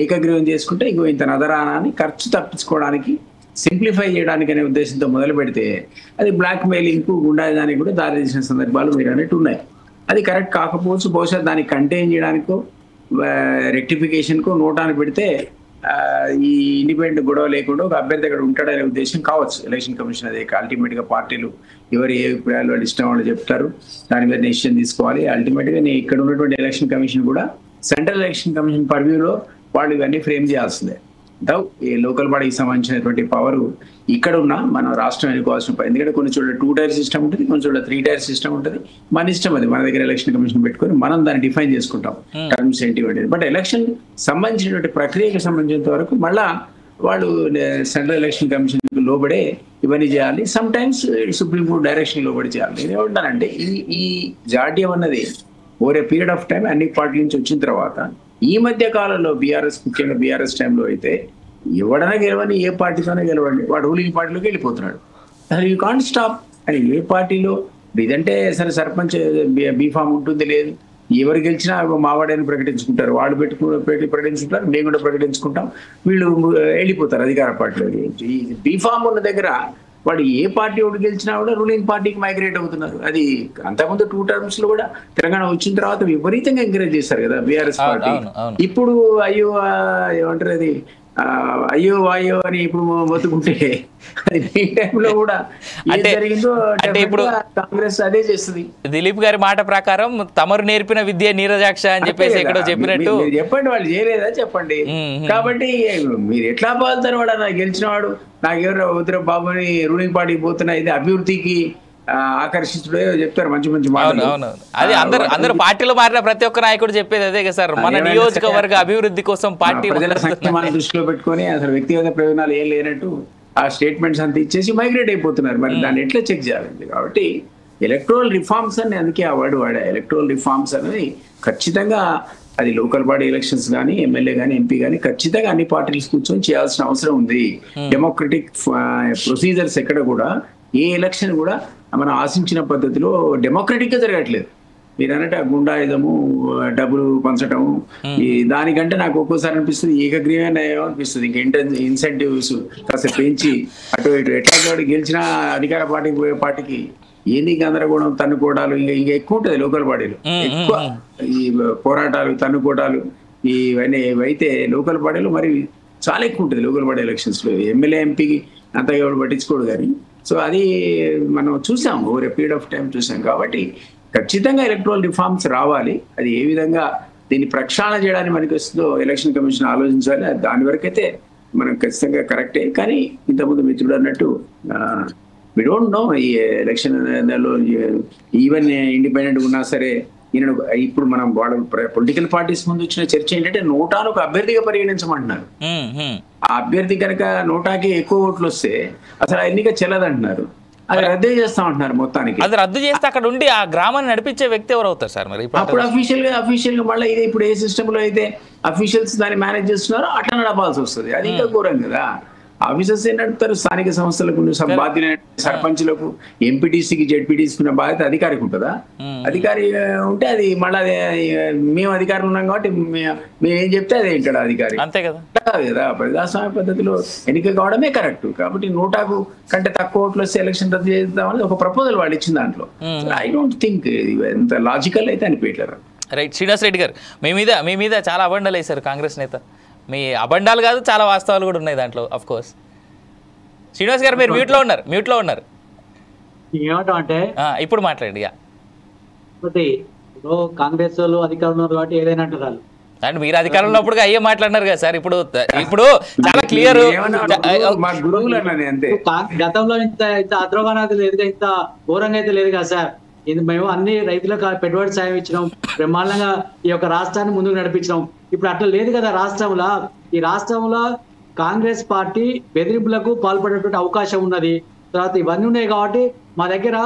ఏకగ్రీవం చేసుకుంటే ఇగో ఇంత నజరానాన్ని ఖర్చు తప్పించుకోవడానికి, సింప్లిఫై చేయడానికి అనే ఉద్దేశంతో మొదలు పెడితే అది బ్లాక్ మెయిలింగ్ కు, గుండాదానికి కూడా దారి తీసిన సందర్భాలు మీరు అన్నట్టు ఉన్నాయి. అది కరెక్ట్ కాకపోవచ్చు, బహుశా దాన్ని కంటైన్ చేయడానికో రెక్టిఫికేషన్కో నోటాన్ని పెడితే ఈ ఇండిపెండెంట్ గొడవ లేకుండా ఒక అభ్యర్థి అక్కడ ఉంటాడనే ఉద్దేశం కావచ్చు ఎలక్షన్ కమిషన్. అదే అల్టిమేట్ గా పార్టీలు ఎవరు ఏ అభిప్రాయాలు వాళ్ళు ఇష్టం వాళ్ళు చెప్తారు, దాని మీద డెసిషన్ తీసుకోవాలి. అల్టిమేట్ గా ఇక్కడ ఉన్నటువంటి ఎలక్షన్ కమిషన్ కూడా సెంట్రల్ ఎలక్షన్ కమిషన్ పర్వ్యూలో వాళ్ళు ఇవన్నీ ఫ్రేమ్ చేయాల్సిందే. ఈ లోకల్ బాడీకి సంబంధించినటువంటి పవర్ ఇక్కడ ఉన్న మనం రాష్ట్రం ఎన్నుకోవాల్సిన పని. ఎందుకంటే కొన్ని చోట్ల 2 టైర్ సిస్టమ్ ఉంటుంది, కొన్ని చోట్ల 3 టైర్ సిస్టమ్ ఉంటుంది. మన ఇష్టం అది, మన దగ్గర ఎలక్షన్ కమిషన్ పెట్టుకొని మనం దాన్ని డిఫైన్ చేసుకుంటాం టర్మ్స్ ఏంటి అనేది. బట్ ఎలక్షన్ సంబంధించినటువంటి ప్రక్రియకు సంబంధించినంత వరకు మళ్ళా వాళ్ళు సెంట్రల్ ఎలక్షన్ కమిషన్ లోబడే ఇవన్నీ చేయాలి. సమ్ టైమ్స్ సుప్రీంకోర్టు డైరెక్షన్ లోబడి చేయాలి. నేనేమంటానంటే ఈ జాడ్యం అన్నది over a period of time అన్ని పార్టీ నుంచి వచ్చిన తర్వాత ఈ మధ్య కాలంలో బీఆర్ఎస్, ముఖ్యంగా బీఆర్ఎస్ టైంలో అయితే ఎవడైనా గెలవని, ఏ పార్టీతోనే గెలవండి, వాడు రూలింగ్ పార్టీలోకి వెళ్ళిపోతున్నాడు. అసలు యూ కాంట్ స్టాప్. అని ఏ పార్టీలో ఇదంటే సరే సర్పంచ్ బీఫామ్ ఉంటుంది, లేదు ఎవరు గెలిచినా మావాడని ప్రకటించుకుంటారు, వాడు ప్రకటించుకుంటారు, మేము కూడా ప్రకటించుకుంటాం, వీళ్ళు వెళ్ళిపోతారు అధికార పార్టీలో. ఈ బీఫామ్ ఉన్న దగ్గర వాడు ఏ పార్టీ ఒకటి గెలిచినా కూడా రూలింగ్ పార్టీకి మైగ్రేట్ అవుతున్నారు. అది అంతకుముందు 2 terms లో కూడా తెలంగాణ వచ్చిన తర్వాత విపరీతంగా ఎంకరేజ్ చేశారు కదా బీఆర్ఎస్ పార్టీ. ఇప్పుడు అయ్యో ఏమంటారు అది అయ్యో వాయో అని ఇప్పుడు మొత్తుకుంటే అది ఈ టైంలో కూడా జరిగిందో ఇప్పుడు కాంగ్రెస్ అదే చేస్తుంది. దిలీప్ గారి మాట ప్రకారం తమరు నేర్పిన విద్య నీరజాక్ష అని చెప్పేసి ఎక్కడో చెప్పినట్టు చెప్పండి, వాళ్ళు చేయలేదా చెప్పండి. కాబట్టి మీరు ఎట్లా పాలుతారు, వాడు నాకు గెలిచిన వాడు నాకెవరు వద్దురా బాబు అని రూలింగ్ పార్టీకి పోతున్నా, ఇది అభివృద్ధికి ఆకర్షించుడే చెప్తారు మంచి మంచి మాటలు. అది అందరు పార్టీలో మారిన ప్రతి ఒక్క నాయకుడు చెప్పేది అదే కదా సార్, మన నియోజకవర్గ అభివృద్ధి కోసం పార్టీ ప్రజల సంక్షేమాన్ని దృష్టిలో పెట్టుకొని అసలు వ్యక్తిగత ప్రయోజనాలు ఏం లేనట్టు ఆ స్టేట్మెంట్స్ అంతా ఇచ్చేసి మైగ్రేట్ అయిపోతున్నారు. మరి దాన్ని ఎట్లా చెక్ చేయాలండి? కాబట్టి ఎలక్ట్రల్ రిఫార్మ్స్ అని అందుకే ఆ వర్డ్ వాడా. ఎలక్ట్రల్ రిఫార్మ్స్ అనేది ఖచ్చితంగా అది లోకల్ బాడీ ఎలక్షన్స్ కానీ ఎమ్మెల్యే కానీ ఎంపీ కానీ ఖచ్చితంగా అన్ని పార్టీలు కూర్చొని చేయాల్సిన అవసరం ఉంది. డెమోక్రటిక్ ప్రొసీజర్స్ ఎక్కడ కూడా ఏ ఎలక్షన్ కూడా మనం ఆశించిన పద్ధతిలో డెమోక్రటిక్ గా జరగట్లేదు. మీరు అన్నట్టు గుండాయుధము, డబ్బులు పంచటము, ఈ దానికంటే నాకు ఒక్కోసారి అనిపిస్తుంది ఏకగ్రీవమైన అనిపిస్తుంది. ఇంకా ఇన్సెంటివ్స్ కాస్త పెంచి అటు ఇటు ఎట్లా గెలిచిన అధికార పార్టీకి పోయే పార్టీకి ఏంది గందరగోళం, తన్నుకోవడాలు ఇంకా ఎక్కువ ఉంటుంది లోకల్ బాడీలో. ఎక్కువ ఈ పోరాటాలు, తన్నుకోవడాలు ఇవన్నీ అయితే లోకల్ బాడీలో మరి చాలా ఎక్కువ ఉంటుంది. లోకల్ బాడీ ఎలక్షన్స్ లో ఎమ్మెల్యే ఎంపీకి అంతగా ఎవరు పట్టించుకోడు కానీ. సో అది మనం చూసాం, over a period of time చూసాం. కాబట్టి ఖచ్చితంగా ఎలక్ట్రల్ రిఫార్మ్స్ రావాలి. అది ఏ విధంగా దీన్ని ప్రక్షాళన చేయడానికి మనకి వస్తుందో ఎలక్షన్ కమిషన్ ఆలోచించాలి. దాని వరకైతే మనం ఖచ్చితంగా కరెక్టే. కానీ ఇంతకుముందు మిత్రుడు అన్నట్టు వి డోంట్ నో ఈ ఎలక్షన్ ఈవెన్ ఇండిపెండెంట్ ఉన్నా సరే ఈయన ఇప్పుడు మనం పొలిటికల్ పార్టీస్ ముందు వచ్చిన చర్చ ఏంటంటే నోటాను ఒక అభ్యర్థిగా పరిగణించమంటున్నారు. ఆ అభ్యర్థి కనుక నోటాకి ఎక్కువ ఓట్లు వస్తే అసలు ఎన్నిక చెల్లదంటున్నారు. అది రద్దు చేస్తామంటున్నారు మొత్తానికి. అది రద్దు చేస్తే అక్కడ ఉండి ఆ గ్రామాన్ని నడిపించే వ్యక్తి ఎవరు అవుతారు సార్? మరి అప్పుడు అఫీషియల్ గా మళ్ళీ ఇదే ఇప్పుడు ఏ సిస్టమ్ లో అయితే అఫీషియల్స్ దాన్ని మేనేజ్ చేస్తున్నారో అట్లా నడపాల్సి వస్తుంది. అది ఇంకా ఘోరం కదా. ఆఫీసర్స్ ఏం నడుపుతారు? స్థానిక సంస్థలకు బాధ్యులైన సర్పంచ్లకు, ఎంపీటీసీకి, జెడ్పీటీసీకి ఉన్న బాధ్యత అధికారికి ఉంటుందా? అధికారి ఉంటే అది మళ్ళీ మేము అధికారులు ఉన్నాం కాబట్టి మేము ఏం చెప్తే అదే ఇక్కడ అధికారి. అంతే కదా కదా. ప్రజాస్వామ్య పద్ధతిలో ఎన్నిక కావడమే కరెక్ట్. కాబట్టి నోటాకు కంటే తక్కువ ఓట్లు వస్తే ఎలక్షన్ రద్దు చేద్దామని ఒక ప్రపోజల్ వాళ్ళు ఇచ్చిన దాంట్లో ఐ డోంట్ థింక్ ఎంత లాజికల్ అయితే అనిపించలేరు. రైట్. శ్రీనివాస్ రెడ్డి గారు, మీ మీద చాలా అబండాలు వేశారు కాంగ్రెస్ నేత. మీ అబండాలు కాదు, చాలా వాస్తవాలు కూడా ఉన్నాయి దాంట్లో. అఫ్ కోర్స్ శ్రీనివాస్ గారు మీరు మ్యూట్లో ఉన్నారు. ఏమంటే ఇప్పుడు మాట్లాడండి. ఇప్పుడు కాంగ్రెస్ వాళ్ళు అధికారంలో ఉన్నారు కాబట్టి ఏదైనా అంటారు. అండ్ మీరు అధికారంలో ఉన్నప్పుడు అయ్యే మాట్లాడినారు కదా సార్. ఇప్పుడు చాలా క్లియర్. గతంలో ఇంత అద్రోగానాది లేదు, ఇంత ఘోరంగా అయితే లేదు కదా సార్. ఇది మేము అన్ని రైతులకు పెట్టుబడి సాయం ఇచ్చినాం, బ్రహ్మాండంగా ఈ యొక్క రాష్ట్రాన్ని ముందుకు నడిపించినాం. ఇప్పుడు అట్లా లేదు కదా రాష్ట్రంలో. ఈ రాష్ట్రంలో కాంగ్రెస్ పార్టీ బెదిరింపులకు పాల్పడేటువంటి అవకాశం ఉన్నది. తర్వాత ఇవన్నీ ఉన్నాయి కాబట్టి మా దగ్గర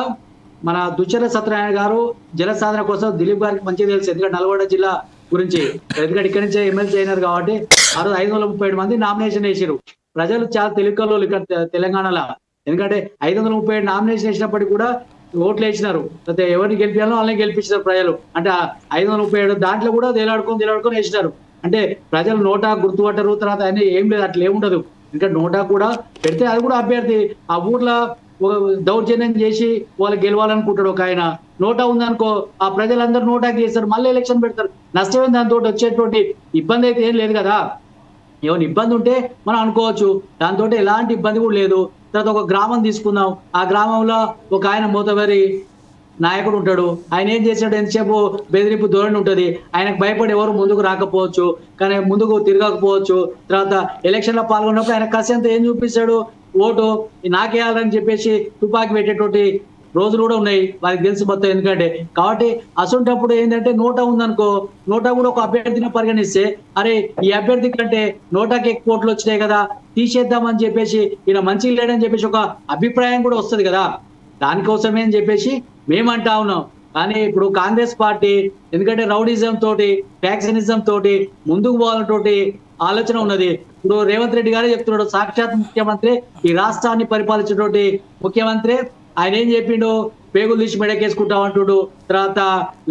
మన దుచ్చల సత్యనారాయణ గారు జల సాధన కోసం దిలీప్ గారికి మంచిగా తెలుసు. ఎందుకంటే నల్గొండ జిల్లా గురించి, ఎందుకంటే ఇక్కడి నుంచే ఎమ్మెల్సీ అయినారు కాబట్టి ఆ రోజు 537 మంది నామినేషన్ వేసారు. ప్రజలు చాలా తెలుగులో ఇక్కడ తెలంగాణలో. ఎందుకంటే 537 నామినేషన్ వేసినప్పటికీ కూడా ఓట్లు వేసినారు. అయితే ఎవరిని గెలిపించాలో వాళ్ళని గెలిపించారు ప్రజలు. అంటే 537 దాంట్లో కూడా తేలాడుకొని వేసినారు. అంటే ప్రజలు నోటా గుర్తుపట్టరు. తర్వాత అన్ని ఏం లేదు, అట్లా ఏముండదు. ఇంకా నోటా కూడా పెడితే అది కూడా అభ్యర్థి ఆ ఊర్లో దౌర్జన్యం చేసి వాళ్ళు గెలవాలనుకుంటాడు ఒక ఆయన. నోటా ఉందనుకో ఆ ప్రజలందరూ నోటాకి చేస్తారు, మళ్ళీ ఎలక్షన్ పెడతారు. నష్టమైన దాంతో వచ్చేటువంటి ఇబ్బంది అయితే ఏం లేదు కదా. ఏమైనా ఇబ్బంది ఉంటే మనం అనుకోవచ్చు, దాంతో ఎలాంటి ఇబ్బంది కూడా లేదు. తర్వాత ఒక గ్రామం తీసుకుందాం. ఆ గ్రామంలో ఒక ఆయన మోతవరి నాయకుడు ఉంటాడు. ఆయన ఏం చేశాడు, ఎంతసేపు బెదిరింపు ధోరణి ఉంటుంది. ఆయనకు భయపడి ఎవరు ముందుకు రాకపోవచ్చు, కానీ ముందుకు తిరగకపోవచ్చు. తర్వాత ఎలక్షన్లో పాల్గొన్నప్పుడు ఆయన కసి అంతా ఏం చూపిస్తాడు, ఓటు నాకేయాలని చెప్పేసి తుపాకీ పెట్టేటువంటి రోజులు కూడా ఉన్నాయి. వారికి తెలిసి మొత్తం. ఎందుకంటే కాబట్టి అసంటప్పుడు ఏంటంటే నోటా ఉందనుకో, నోటా కూడా ఒక అభ్యర్థిని పరిగణిస్తే అరే ఈ అభ్యర్థి కంటే నోటాకి ఎక్కువ ఓట్లు వచ్చినాయి కదా, తీసేద్దామని చెప్పేసి ఈయన మంచిగా లేడని చెప్పేసి ఒక అభిప్రాయం కూడా వస్తుంది కదా. దానికోసమే అని చెప్పేసి మేమంటా ఉన్నాం. కానీ ఇప్పుడు కాంగ్రెస్ పార్టీ ఎందుకంటే రౌడిజం తోటి, ఫ్యాక్షనిజం తోటి ముందుకు పోవాలన్నటువంటి ఆలోచన ఉన్నది. ఇప్పుడు రేవంత్ రెడ్డి గారే చెప్తున్నాడు, సాక్షాత్ ముఖ్యమంత్రి, ఈ రాష్ట్రాన్ని పరిపాలించినటువంటి ముఖ్యమంత్రి. ఆయన ఏం చెప్పిండు, పేగులు తీసి మెడకేసుకుంటాం అంటుడు. తర్వాత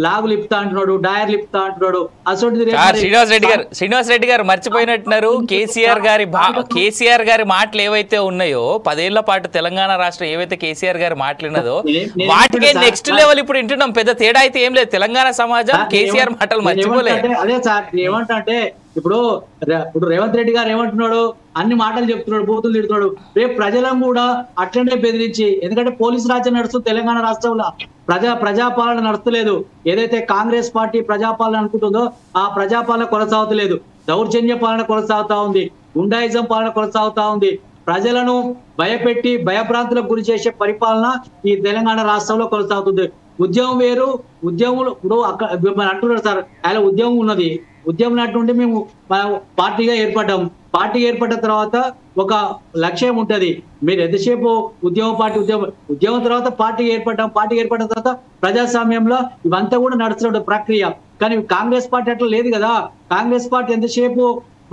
లాగు లిప్తా అంటున్నాడు, డయర్ లిప్తా అంటున్నాడు. అసలు శ్రీనివాస్ రెడ్డి గారు మర్చిపోయినట్టున్నారు. కేసీఆర్ గారి మాటలు ఏవైతే ఉన్నాయో 10 ఏళ్ల పాటు తెలంగాణ రాష్ట్రం ఏవైతే కేసీఆర్ గారు మాట్లాడినదో వాటికే నెక్స్ట్ లెవెల్ ఇప్పుడు వింటున్నాం. పెద్ద తేడా అయితే ఏం లేదు. తెలంగాణ సమాజం కేసీఆర్ మాటలు మర్చిపోలేదు. అదే సార్ ఏమంటే ఇప్పుడు రేవంత్ రెడ్డి గారు ఏమంటున్నాడు, అన్ని మాటలు చెప్తున్నాడు, బూతులు తిడుతున్నాడు. రేపు ప్రజలను కూడా అట్లనే బెదిరించి, ఎందుకంటే పోలీసు రాజ్యం నడుస్తుంది తెలంగాణ రాష్ట్రంలో, ప్రజాపాలన నడుస్తలేదు. ఏదైతే కాంగ్రెస్ పార్టీ ప్రజాపాలన అనుకుంటుందో ఆ ప్రజాపాలన కొనసాగుతలేదు. దౌర్జన్య పాలన కొనసాగుతా ఉంది, గుండాయిజం పాలన కొనసాగుతా ఉంది. ప్రజలను భయపెట్టి భయభ్రాంతులకు గురి చేసే పరిపాలన ఈ తెలంగాణ రాష్ట్రంలో కొనసాగుతుంది. ఉద్యమం వేరు, ఉద్యమం ఇప్పుడు అక్కడ అంటున్నారు సార్, ఆయన ఉద్యమం ఉన్నది. ఉద్యమం నాటి మేము పార్టీగా ఏర్పడ్డాం. పార్టీ ఏర్పడిన తర్వాత ఒక లక్ష్యం ఉంటది. మీరు ఎంతసేపు ఉద్యమం తర్వాత పార్టీ ఏర్పడిన తర్వాత ప్రజాస్వామ్యంలో ఇవంతా కూడా నడుస్తున్న ప్రక్రియ. కానీ కాంగ్రెస్ పార్టీ అట్లా లేదు కదా. కాంగ్రెస్ పార్టీ ఎంతసేపు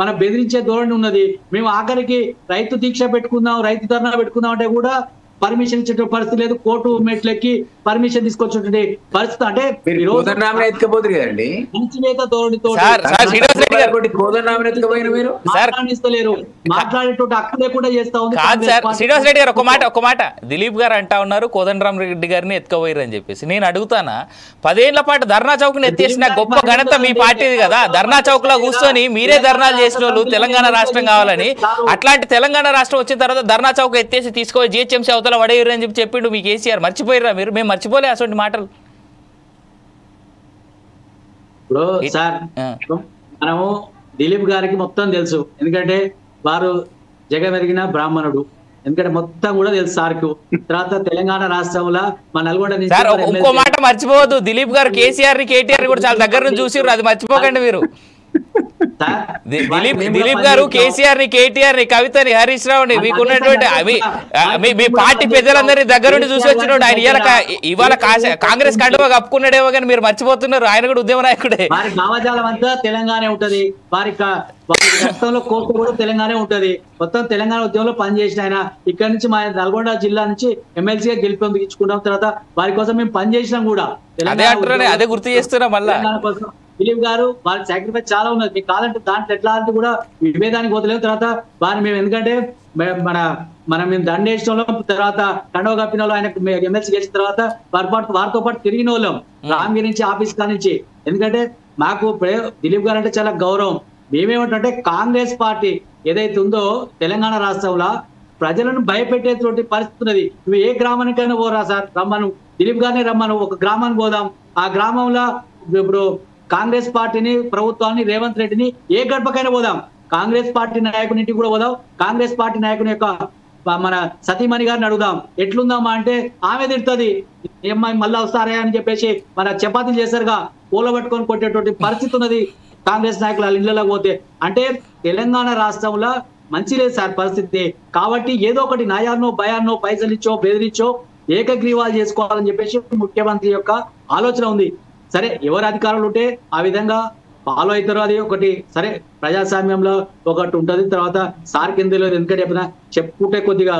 మన బెదిరించే ధోరణి ఉన్నది. మేము ఆఖరికి రైతు దీక్ష పెట్టుకుందాం, రైతు ధర్నా పెట్టుకుందాం అంటే కూడా పర్మిషన్ ఇచ్చే పరిస్థితి లేదు. కోర్టు మెట్లకి పర్మిషన్ తీసుకొచ్చే పరిస్థితి. అంటే మాట్లాడేటోటి హక్కు లేకుండా చేస్తా ఉంది. శ్రీనివాస్ రెడ్డి గారు ఒక మాట దిలీప్ గారు అంటా ఉన్నారు కోదండరామ్ రెడ్డి గారిని ఎత్తుకపోయారు అని చెప్పేసి. నేను అడుగుతానా, 10 ఏళ్ల పాటు ధర్నా చౌక్ ని ఎత్తేసిన గొప్ప ఘనత మీ పార్టీది కదా. ధర్నా చౌక్ లో కూర్చొని మీరే ధర్నాలు చేసిన వాళ్ళు తెలంగాణ రాష్ట్రం కావాలని. అట్లాంటి తెలంగాణ రాష్ట్రం వచ్చిన తర్వాత ధర్నా చౌక్ ఎత్తేసి తీసుకొని జిహెచ్ఎంసీ అవతల వడేరు అని చెప్పి చెప్పిండు మీ కేసీఆర్. మర్చిపోయారా మీరు? మేము మర్చిపోలే అసలు మాటలు. ఇప్పుడు సార్ మనము దిలీప్ గారికి మొత్తం తెలుసు, ఎందుకంటే వారు జగమెరిగిన బ్రాహ్మణుడు. ఎందుకంటే మొత్తం కూడా తెలుసు సార్కు. తర్వాత తెలంగాణ రాష్ట్రంలో మన నల్గొండ ఇంకో మాట మర్చిపోవద్దు, దిలీప్ గారు కేసీఆర్ ని కేటీఆర్ కూడా చాలా దగ్గర నుంచి చూసిర్రు, అది మర్చిపోకండి మీరు. దిలీప్ గారు కేసీఆర్ ని కేటీఆర్ ని కవితని హరీష్ రావుని మీకున్నటువంటి మీ పార్టీ పెద్దలందరి దగ్గర నుండి చూసి వచ్చినోడు ఆయన. ఇవాళ కాంగ్రెస్ కండువా కప్పుకున్నాడేమో కానీ మీరు మర్చిపోతున్నారు, ఆయన కూడా ఉద్యమ నాయకుడే. వారి భావజాలం అంతా తెలంగాణ ఉంటది, వారి రక్తంలో కోరిక కూడా తెలంగాణ ఉంటది. మొత్తం తెలంగాణ ఉద్యమంలో పనిచేసిన ఆయన. ఇక్కడ నుంచి మా నల్గొండ జిల్లా నుంచి ఎమ్మెల్సీగా గెలిపించుకున్నాం. తర్వాత వారి కోసం మేము పనిచేసినాం కూడా. అదే గుర్తు చేస్తున్నాం మళ్ళా. దిలీప్ గారు వారి సాక్రిఫైస్ చాలా ఉన్నది. మీకు కావాలంటే దాంట్లో ఎట్లా అంటే కూడా విభేదానికి పోతలేము. తర్వాత వారిని మేము ఎందుకంటే మేము దండేసిన తర్వాత కండవ కప్పిన వాళ్ళు ఆయన ఎమ్మెల్సీ గెలిచిన తర్వాత వారితో పాటు తిరిగిన వాళ్ళం రామగిరి నుంచి ఆఫీస్ కా నుంచి. ఎందుకంటే మాకు దిలీప్ గారు అంటే చాలా గౌరవం. మేమేమంటే కాంగ్రెస్ పార్టీ ఏదైతే ఉందో తెలంగాణ రాష్ట్రంలో ప్రజలను భయపెట్టేటువంటి పరిస్థితి ఉన్నది. నువ్వు ఏ గ్రామానికైనా పోరా సార్, రమ్మను, దిలీప్ గారిని రమ్మను, ఒక గ్రామానికి పోదాం. ఆ గ్రామంలో ఇప్పుడు కాంగ్రెస్ పార్టీని, ప్రభుత్వాన్ని, రేవంత్ రెడ్డిని ఏ గడపకైనా పోదాం. కాంగ్రెస్ పార్టీ నాయకుని ఇంటికి కూడా పోదాం. కాంగ్రెస్ పార్టీ నాయకుని యొక్క మన సతీమణి గారిని అడుగుదాం, ఎట్లుందామా అంటే ఆమె తిడుతుంది, ఏమ్మాయి మళ్ళా వస్తారా అని చెప్పేసి మన చపాతీలు చేశారుగా పూల పట్టుకొని కొట్టేటువంటి పరిస్థితి ఉన్నది కాంగ్రెస్ నాయకుల ఇళ్లలో పోతే. అంటే తెలంగాణ రాష్ట్రంలో మంచి లేదు సార్ పరిస్థితి. కాబట్టి ఏదో ఒకటి నయాన్నో భయాన్నో పైసలు ఇచ్చో బెదిరించో ఏకగ్రీవాలు చేసుకోవాలని చెప్పేసి ముఖ్యమంత్రి యొక్క ఆలోచన ఉంది. సరే, ఎవరు అధికారులు ఉంటే ఆ విధంగా ఫాలో అవుతారో అది ఒకటి. సరే, ప్రజాస్వామ్యంలో ఒకటి ఉంటుంది. తర్వాత సార్ కింద లేదు, ఎందుకంటే చెప్పుకుంటే కొద్దిగా